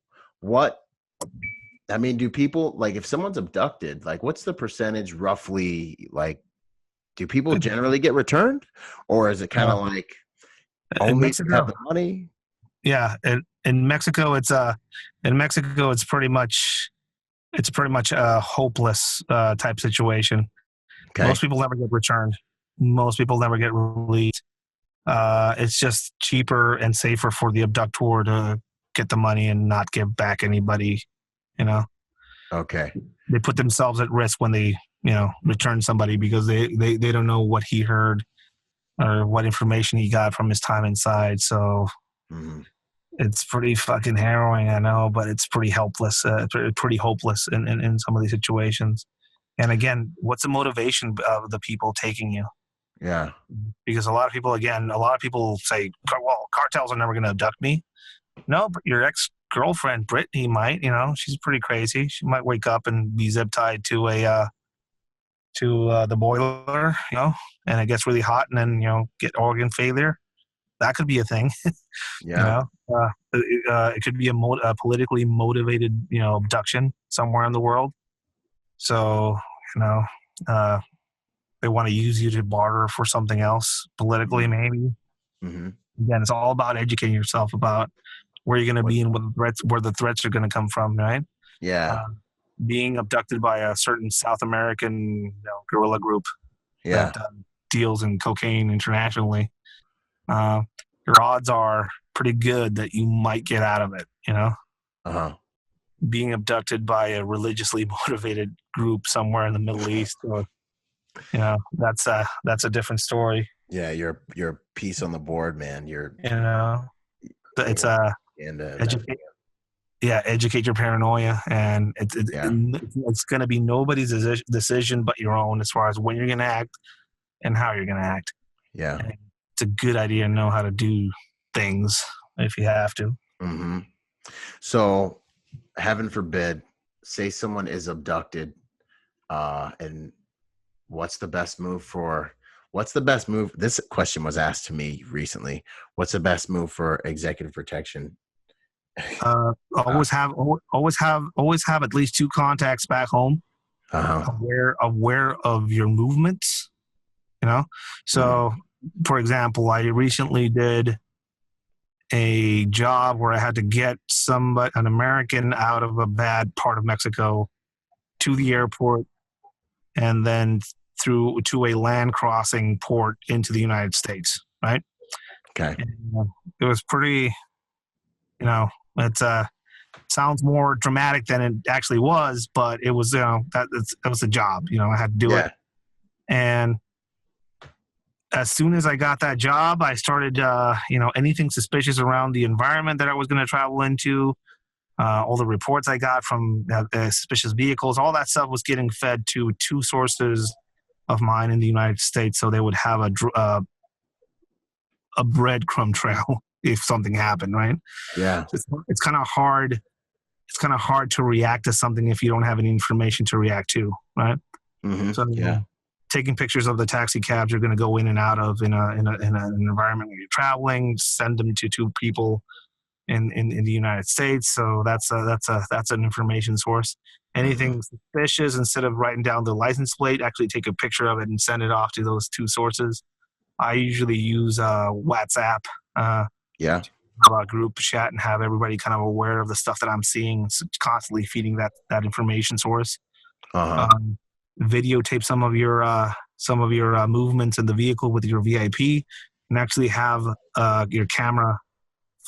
do people, like, if someone's abducted, like, what's the percentage roughly, like, do people generally get returned, or is it kind of like only have the money? Yeah, in Mexico, it's pretty much a hopeless type situation. Okay. Most people never get returned. Most people never get released. It's just cheaper and safer for the abductor to get the money and not give back anybody. Okay. They put themselves at risk when they return somebody because they don't know what he heard or what information he got from his time inside. So it's pretty fucking harrowing, I know, but it's pretty helpless, pretty hopeless in some of these situations. And again, what's the motivation of the people taking you? Yeah. Because a lot of people say, well, cartels are never going to abduct me. No, but your ex-girlfriend, Brittany, might, she's pretty crazy. She might wake up and be zip-tied to the boiler, and it gets really hot and then, get organ failure. That could be a thing. Yeah. It could be a politically motivated, abduction somewhere in the world. So, they want to use you to barter for something else politically, maybe. Again, it's all about educating yourself about where you're going to be and where the threats are going to come from, right? Yeah. Being abducted by a certain South American guerrilla group that deals in cocaine internationally, your odds are pretty good that you might get out of it, being abducted by a religiously motivated group somewhere in the Middle East, or that's a different story. Yeah, you're a piece on the board, man. It's educate your paranoia, and it's going to be nobody's decision but your own as far as when you're going to act and how you're going to act. Yeah, and it's a good idea to know how to do things if you have to. Mm-hmm. So, heaven forbid, say someone is abducted, and what's the best move? This question was asked to me recently. What's the best move for executive protection? Always have at least 2 contacts back home, aware of your movements. So, for example, I recently did a job where I had to get an American out of a bad part of Mexico to the airport, and then through to a land crossing port into the United States. Right. Okay. And, it was pretty. It sounds more dramatic than it actually was, but it was. That was a job. I had to do it. And as soon as I got that job, I started, anything suspicious around the environment that I was going to travel into, all the reports I got from suspicious vehicles, all that stuff was getting fed to 2 sources of mine in the United States, so they would have a breadcrumb trail if something happened, right? Yeah. It's kind of hard. It's kind of hard to react to something if you don't have any information to react to, right? Mm-hmm. So, taking pictures of the taxi cabs you're going to go in and out of in an environment where you're traveling, send them to 2 people in the United States. So that's an information source. Anything suspicious, instead of writing down the license plate, actually take a picture of it and send it off to those 2 sources. I usually use WhatsApp. Group chat and have everybody kind of aware of the stuff that I'm seeing, constantly feeding that information source. Videotape some of your movements in the vehicle with your VIP, and actually have your camera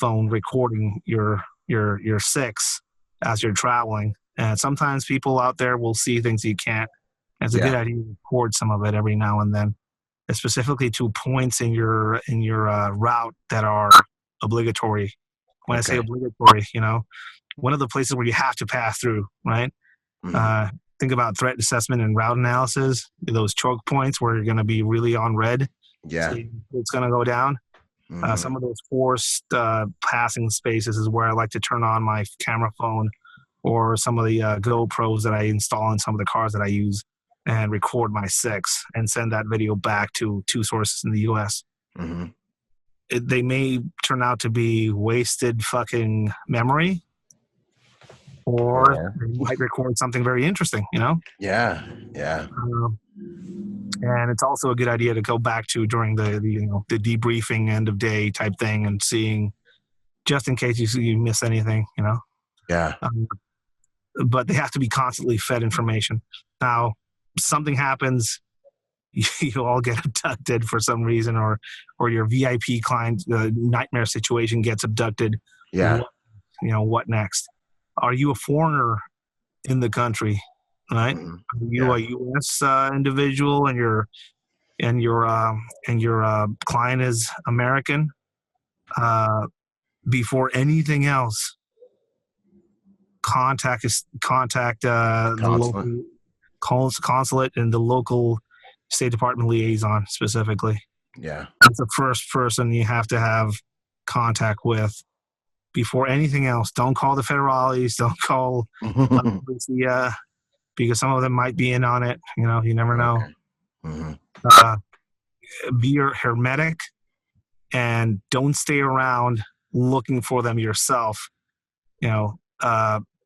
phone recording your 6 as you're traveling. And sometimes people out there will see things you can't. It's a good idea to record some of it every now and then, specifically to points in your route that are obligatory. When I say obligatory, one of the places where you have to pass through, right? Think about threat assessment and route analysis, those choke points where you're going to be really on red. Yeah. So it's going to go down. Some of those forced passing spaces is where I like to turn on my camera phone or some of the GoPros that I install in some of the cars that I use, and record my 6 and send that video back to 2 sources in the U.S. They may turn out to be wasted fucking memory, or they might record something very interesting, Yeah. And it's also a good idea to go back to during the debriefing end of day type thing, and seeing, just in case you miss anything, Yeah. But they have to be constantly fed information. Now, something happens, you all get abducted for some reason, or your VIP client nightmare situation gets abducted. Yeah. What next? Are you a foreigner in the country? Right? Are you a U.S. individual, and your client is American? Before anything else, contact the local consulate and the local State Department liaison specifically. Yeah. That's the first person you have to have contact with before anything else. Don't call the federales. Don't call policia, because some of them might be in on it. You never know. Be hermetic, and don't stay around looking for them yourself.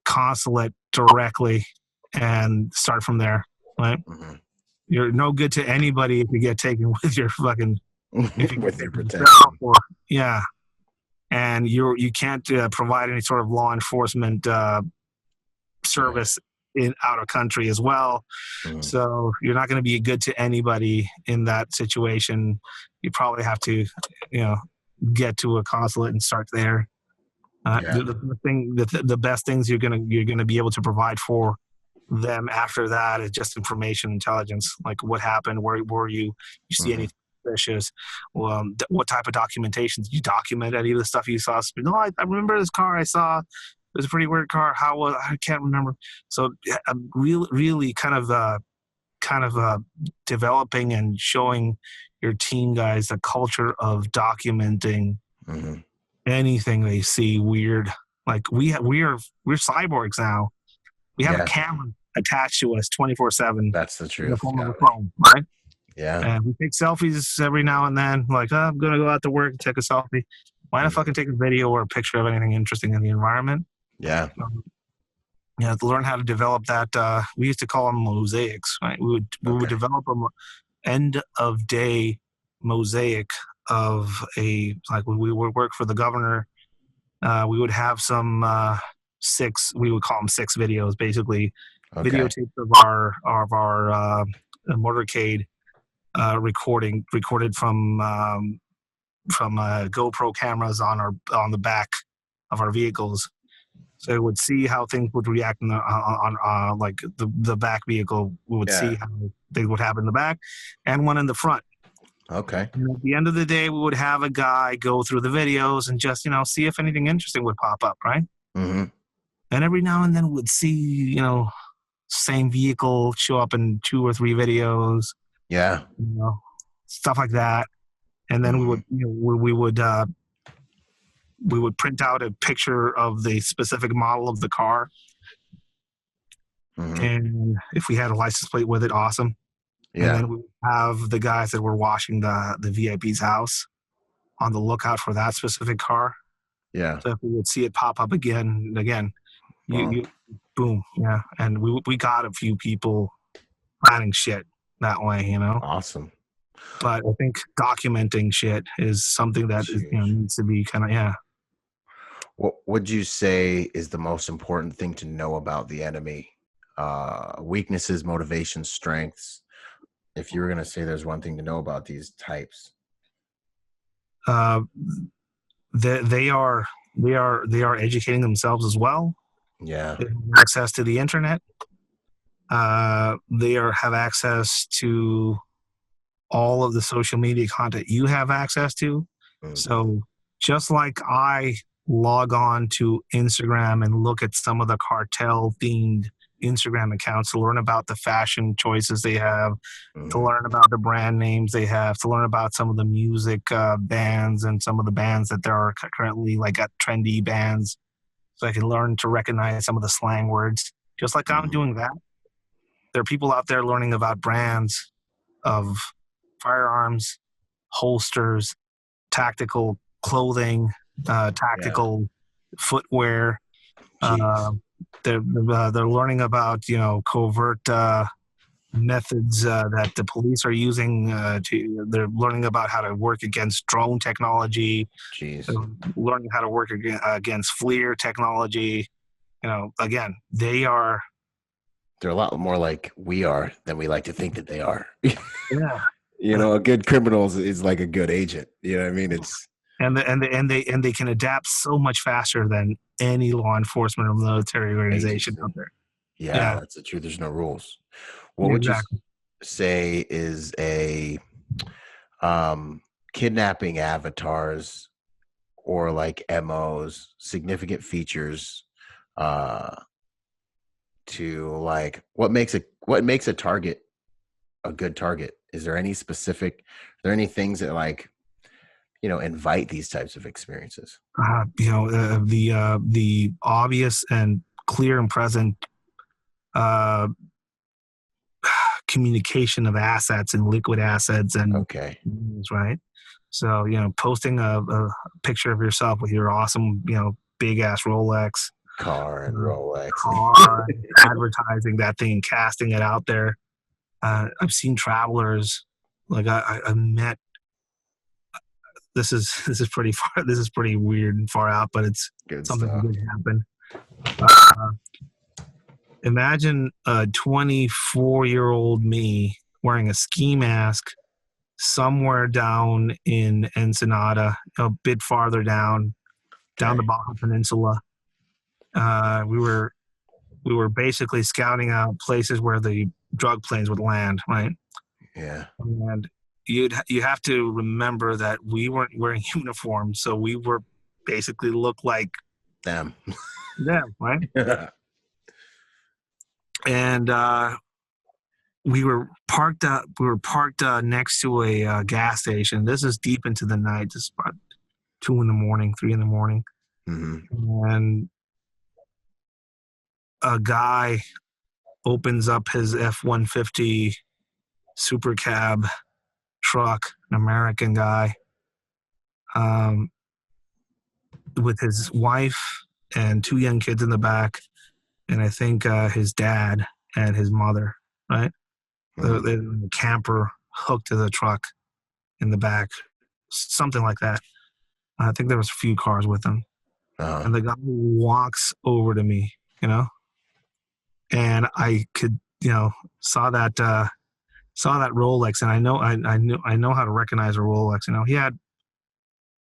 Consulate directly and start from there. Right? You're no good to anybody if you get taken with your fucking with your protection. Yeah. And you can't provide any sort of law enforcement service out of country as well. So you're not going to be good to anybody in that situation. You probably have to, get to a consulate and start there. Yeah. The best things you're gonna be able to provide for them after that is just information intelligence, like what happened, where were you see anything suspicious, what type of documentation did you document any of the stuff you saw? No, I remember this car I saw. It was a pretty weird car. How was I can't remember. So I'm really kind of developing and showing your team guys the culture of documenting anything they see weird. Like we're cyborgs now. We have a camera attached to us 24/7. That's the truth. In the form of a phone, right? Yeah. And we take selfies every now and then. Like, oh, I'm gonna go out to work and take a selfie. Why not fucking take a video or a picture of anything interesting in the environment? Yeah. To learn how to develop that. We used to call them mosaics, right? We would develop an end of day mosaic of when we would work for the governor. We would have some we would call them 6 videos, basically videotapes of our motorcade recorded from GoPro cameras on the back of our vehicles. So it would see how things would react on like the back vehicle. We would see how things would happen in the back, and one in the front. Okay. And at the end of the day, we would have a guy go through the videos and just see if anything interesting would pop up, right? Mm-hmm. And every now and then we'd see same vehicle show up in 2 or 3 videos. Yeah. Stuff like that. And then we would print out a picture of the specific model of the car. And if we had a license plate with it, awesome. Yeah. And then we have the guys that were washing the VIP's house on the lookout for that specific car. Yeah. So if we would see it pop up again, you boom. Yeah. And we got a few people planning shit that way, Awesome. But I think documenting shit is something that needs to be kind of, What would you say is the most important thing to know about the enemy? Weaknesses, motivations, strengths. If you were going to say there's one thing to know about these types. They are educating themselves as well. Yeah. They have access to the internet. They have access to all of the social media content you have access to. So just like I log on to Instagram and look at some of the cartel themed Instagram accounts to learn about the fashion choices they have, to learn about the brand names they have, to learn about some of the music bands and some of the bands that there are currently got trendy bands, so I can learn to recognize some of the slang words. Just like I'm doing that, there are people out there learning about brands of firearms, holsters, tactical clothing, tactical footwear. They're learning about covert methods that the police are using. They're learning about how to work against drone technology. Jeez. Learning how to work against FLIR technology. Again, they're a lot more like we are than we like to think that they are. Yeah. A good criminal is like a good agent. You know what I mean? It's and they can adapt so much faster than any law enforcement or military organization out there. Yeah, that's the truth. There's no rules. What would you say is a kidnapping avatars or MOs, significant features to what makes a target a good target? Is there any things that invite these types of experiences? The obvious and clear and present communication of assets and liquid assets and right. So posting a picture of yourself with your awesome big ass Rolex car and Rolex advertising that thing and casting it out there. I've seen travelers I met. This is pretty far. This is pretty weird and far out, but it's good something stuff. that did happen. Imagine a 24-year-old me wearing a ski mask somewhere down in Ensenada, a bit farther down, down the Baja Peninsula. We were basically scouting out places where the drug planes would land, right? Yeah. And you have to remember that we weren't wearing uniforms, so we were basically looked like them, right? And we were parked next to a gas station. This is deep into the night. This is about 2 a.m, 3 a.m. And a guy opens up his F-150 super cab truck, an American guy, with his wife and 2 young kids in the back, and I think his dad and his mother, right? The camper hooked to the truck in the back, something like that. I think there was a few cars with him. And the guy walks over to me, and I could, saw that Rolex, and I know how to recognize a Rolex. He had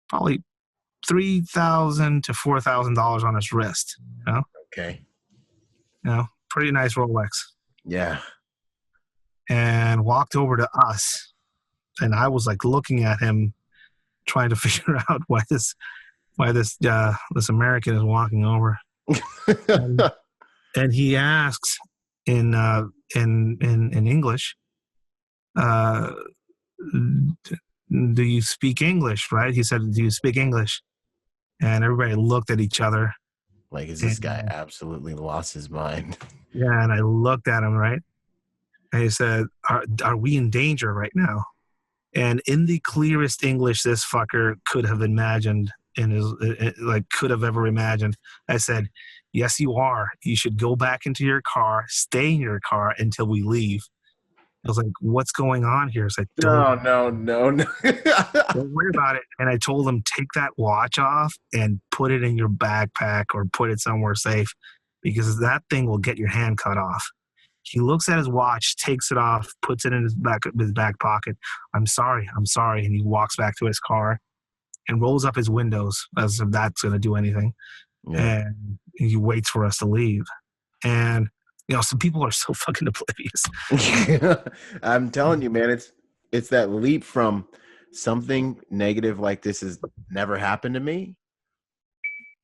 probably $3,000 to $4,000 on his wrist. Okay. Pretty nice Rolex. Yeah. And walked over to us, and I was like looking at him, trying to figure out why this American is walking over. and he asks in English, do you speak English? Right? He said, do you speak English? And everybody looked at each other. Like, is this guy absolutely lost his mind? Yeah, and I looked at him, right? And he said, are we in danger right now? And in the clearest English this fucker could have imagined, could have ever imagined, I said, yes, you are. You should go back into your car, stay in your car until we leave. I was like, what's going on here? It's like, no. Don't worry about it. And I told him, take that watch off and put it in your backpack or put it somewhere safe, because that thing will get your hand cut off. He looks at his watch, takes it off, puts it in his back pocket. I'm sorry. And he walks back to his car and rolls up his windows as if that's going to do anything. Yeah. And he waits for us to leave. And, some people are so fucking oblivious. I'm telling you, man, it's that leap from something negative like this has never happened to me.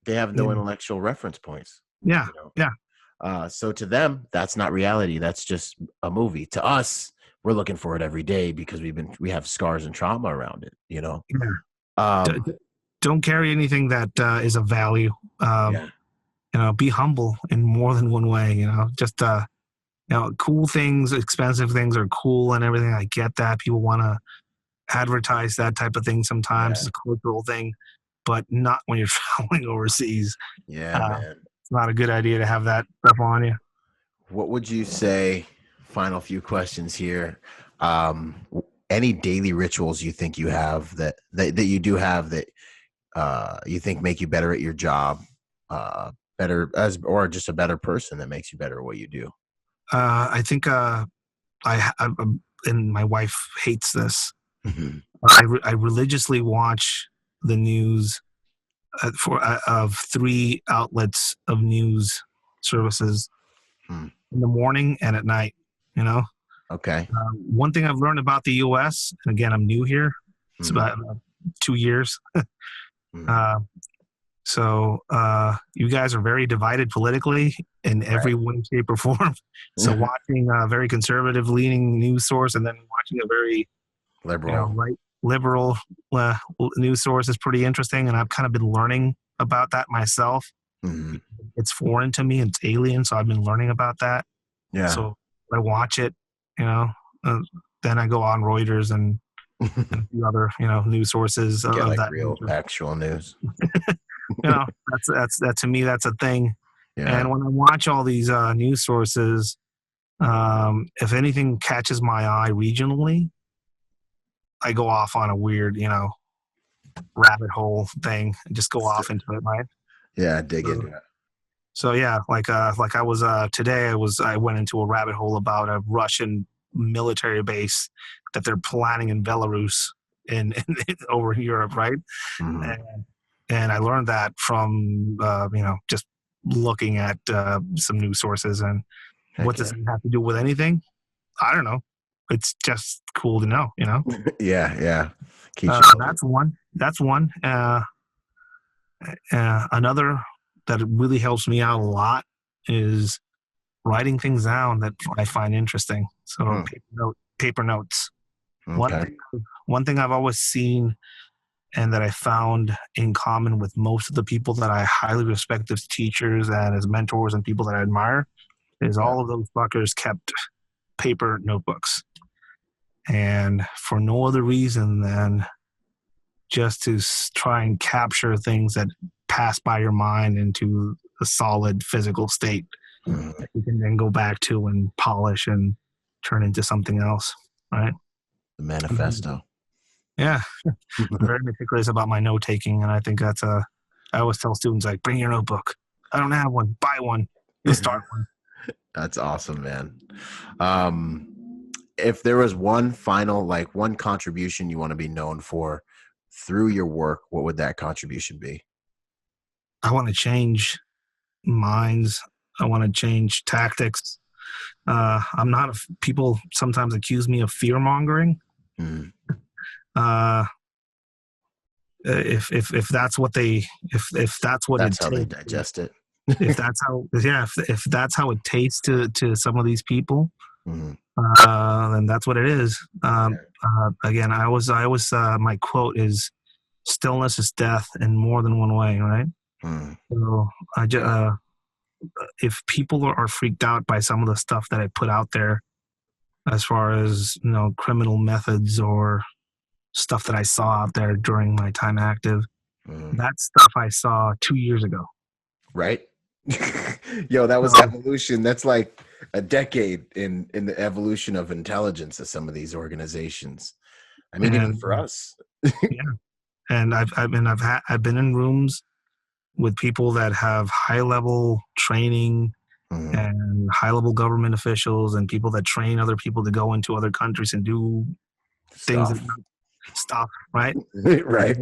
They have no intellectual reference points. Yeah. Yeah. So to them, that's not reality. That's just a movie. To us, we're looking for it every day because we have scars and trauma around it, Yeah. Don't carry anything that is of value. Be humble in more than one way, just, cool things, expensive things are cool and everything. I get that. People want to advertise that type of thing sometimes. It's a cultural thing, but not when you're traveling overseas. Yeah, man. Not a good idea to have that stuff on you. What would you say, final few questions here, any daily rituals you think you have that you do have that you think make you better at your job, or just a better person that makes you better at what you do? I think and my wife hates this. Mm-hmm. I religiously watch the news of 3 outlets of news services in the morning and at night, Okay. One thing I've learned about the U.S., and again, I'm new here. It's about 2 years. So you guys are very divided politically in every way, shape, or form. So watching a very conservative-leaning news source and then watching a very liberal news source is pretty interesting, and I've kind of been learning about that myself. Mm-hmm. It's foreign to me, it's alien, so I've been learning about that. Yeah. So I watch it, then I go on Reuters and a few other, news sources of like that real actual news. That's to me, that's a thing. Yeah. And when I watch all these news sources, if anything catches my eye regionally, I go off on a weird, rabbit hole thing and just go off into it, right? Yeah, dig into it. So yeah, like I was today, I went into a rabbit hole about a Russian military base that they're planning in Belarus in over in Europe, right? Mm-hmm. And I learned that from, just looking at some news sources. And what does it have to do with anything? I don't know. It's just cool to know, Yeah. That's one. Another that really helps me out a lot is writing things down that I find interesting. So paper notes. Okay. One thing I've always seen and that I found in common with most of the people that I highly respect as teachers and as mentors and people that I admire is all of those fuckers kept paper notebooks. And for no other reason than just to try and capture things that pass by your mind into a solid physical state that you can then go back to and polish and turn into something else, right? The manifesto. Yeah. I'm very meticulous about my note taking, and I think I always tell students, like, bring your notebook. I don't have one. Buy one. You'll start one. That's awesome, man. If there was one final, one contribution you want to be known for through your work, what would that contribution be? I want to change minds. I want to change tactics. People sometimes accuse me of fear mongering. If that's what they, if that's what that's it how takes, they digest it. if that's how it tastes to some of these people, then that's what it is. Again, I always my quote is, "Stillness is death in more than one way." Right. So if people are freaked out by some of the stuff that I put out there, as far as criminal methods or stuff that I saw out there during my time active, that stuff I saw 2 years ago. Right. Yo, that was evolution. That's like a decade in the evolution of intelligence of some of these organizations. I mean, even for us. Yeah. And I've been in rooms with people that have high level training and high level government officials and people that train other people to go into other countries and do things, stuff, right? Right.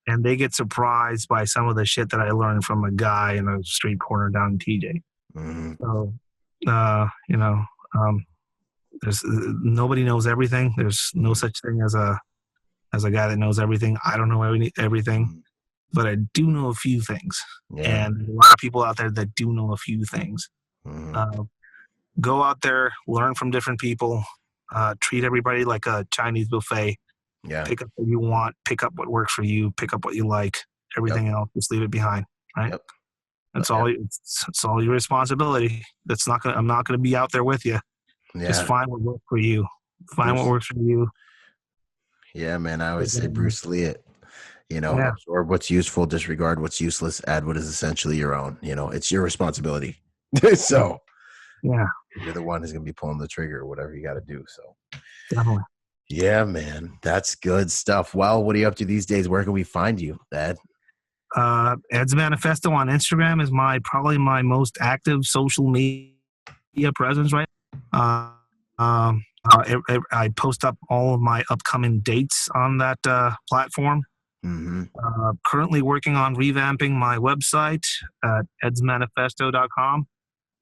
And they get surprised by some of the shit that I learned from a guy in a street corner down in TJ. So, there's nobody knows everything. There's no such thing as a guy that knows everything. I don't know everything, but I do know a few things. Yeah. And a lot of people out there that do know a few things. Go out there, learn from different people, treat everybody like a Chinese buffet. Yeah. Pick up what you want, pick up what works for you, pick up what you like. Everything else, just leave it behind. Right. Yep. It's all your responsibility. I'm not gonna be out there with you. Yeah. Just find what works for you. What works for you. Yeah, man. I always say Bruce Lee it. Absorb what's useful, disregard what's useless, add what is essentially your own. It's your responsibility. So yeah, you're the one who's gonna be pulling the trigger or whatever you gotta do. So definitely. Yeah, man. That's good stuff. Well, what are you up to these days? Where can we find you, Ed? Ed's Manifesto on Instagram is probably my most active social media presence, right? I post up all of my upcoming dates on that platform. Currently working on revamping my website at edsmanifesto.com.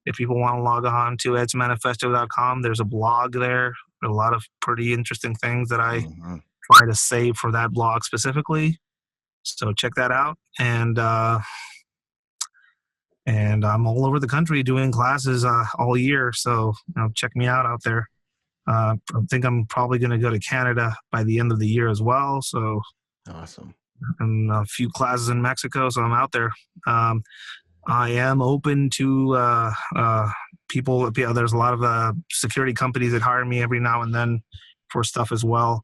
If people want to log on to edsmanifesto.com, there's a blog there. A lot of pretty interesting things that I try to save for that blog specifically. So check that out. And I'm all over the country doing classes all year. So check me out there. I think I'm probably going to go to Canada by the end of the year as well. So awesome. And a few classes in Mexico. So I'm out there. I am open to people. There's a lot of security companies that hire me every now and then for stuff as well.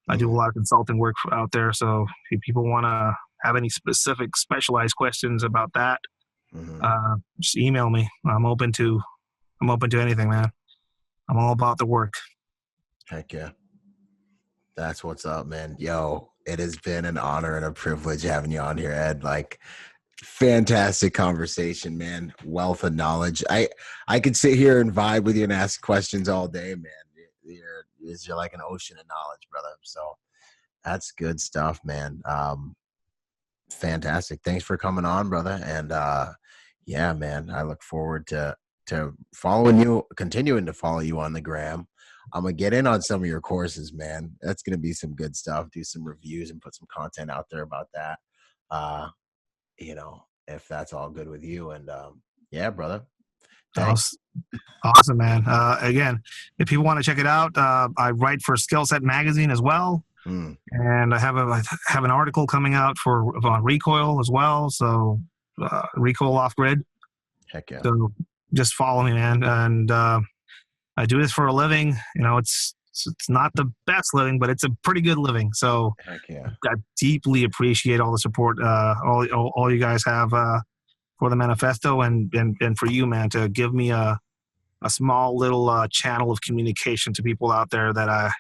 I do a lot of consulting work out there. So if people want to have any specific specialized questions about that, just email me. I'm open to anything, man. I'm all about the work. Heck yeah. That's what's up, man. Yo, it has been an honor and a privilege having you on here, Ed. Fantastic conversation, man. Wealth of knowledge. I could sit here and vibe with you and ask questions all day, man. You're like an ocean of knowledge, brother. So that's good stuff, man. Fantastic. Thanks for coming on, brother. And yeah, man, I look forward to following you, continuing to follow you on the gram. I'm gonna get in on some of your courses, man. That's gonna be some good stuff. Do some reviews and put some content out there about that. If that's all good with you. And yeah, brother. Thanks. Awesome, man. Again, if people want to check it out, I write for Skill Set Magazine as well. And I have an article coming out on recoil as well. So recoil off grid. Heck yeah. So just follow me, man. And I do this for a living. It's not the best living, but it's a pretty good living. So heck yeah. I deeply appreciate all the support all you guys have for the manifesto and for you, man, to give me a small little channel of communication to people out there that I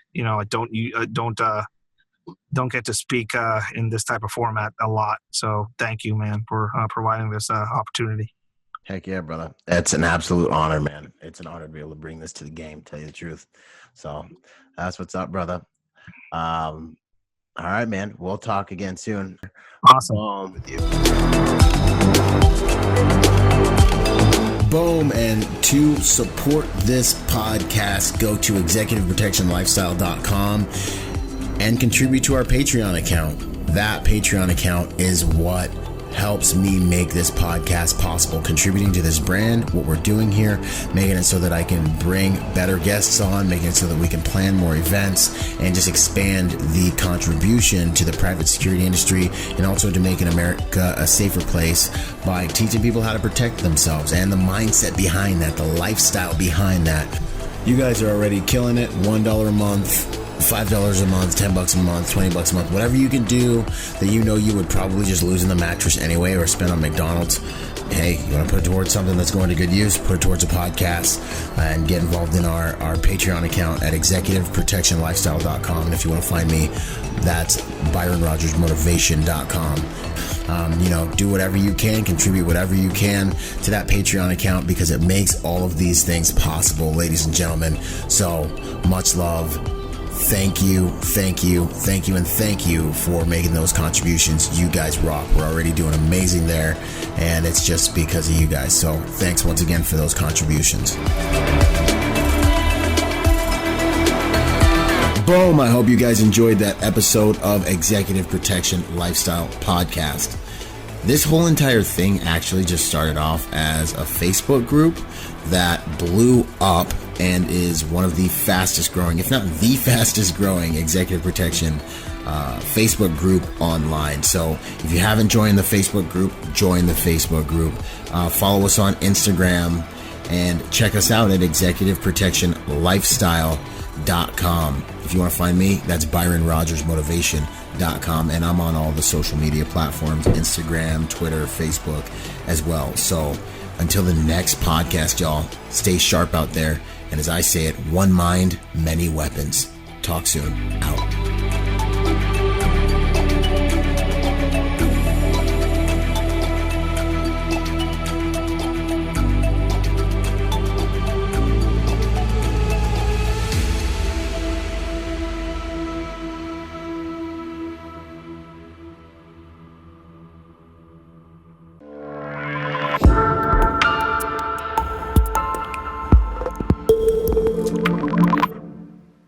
don't get to speak in this type of format a lot. So thank you, man, for providing this opportunity. Heck yeah, brother. It's an absolute honor, man. It's an honor to be able to bring this to the game, tell you the truth. So that's what's up, brother. All right, man. We'll talk again soon. Awesome. With you. Boom. And to support this podcast, go to executiveprotectionlifestyle.com and contribute to our Patreon account. That Patreon account is what helps me make this podcast possible, contributing to this brand, what we're doing here, making it so that I can bring better guests on, making it so that we can plan more events and just expand the contribution to the private security industry, and also to making America a safer place by teaching people how to protect themselves and the mindset behind that, the lifestyle behind that. You guys are already killing it. $1 a month, $5 a month, $10 a month, $20 a month, whatever you can do that you would probably just lose in the mattress anyway or spend on McDonald's. Hey, you want to put it towards something that's going to good use, put it towards a podcast, and get involved in our Patreon account at executiveprotectionlifestyle.com. And if you want to find me, that's ByronRodgersMotivation.com. Do whatever you can, contribute whatever you can to that Patreon account, because it makes all of these things possible, ladies and gentlemen. So much love. Thank you for making those contributions. You guys rock. We're already doing amazing there, and it's just because of you guys. So thanks once again for those contributions. Boom. I hope you guys enjoyed that episode of Executive Protection Lifestyle Podcast. This whole entire thing actually just started off as a Facebook group that blew up and is one of the fastest growing, if not the fastest growing, executive protection Facebook group online. So if you haven't joined the Facebook group, join the Facebook group. Follow us on Instagram and check us out at executiveprotectionlifestyle.com. If you want to find me, that's ByronRodgersMotivation.com, and I'm on all the social media platforms, Instagram, Twitter, Facebook as well. So until the next podcast, y'all, stay sharp out there. And as I say it, one mind, many weapons. Talk soon.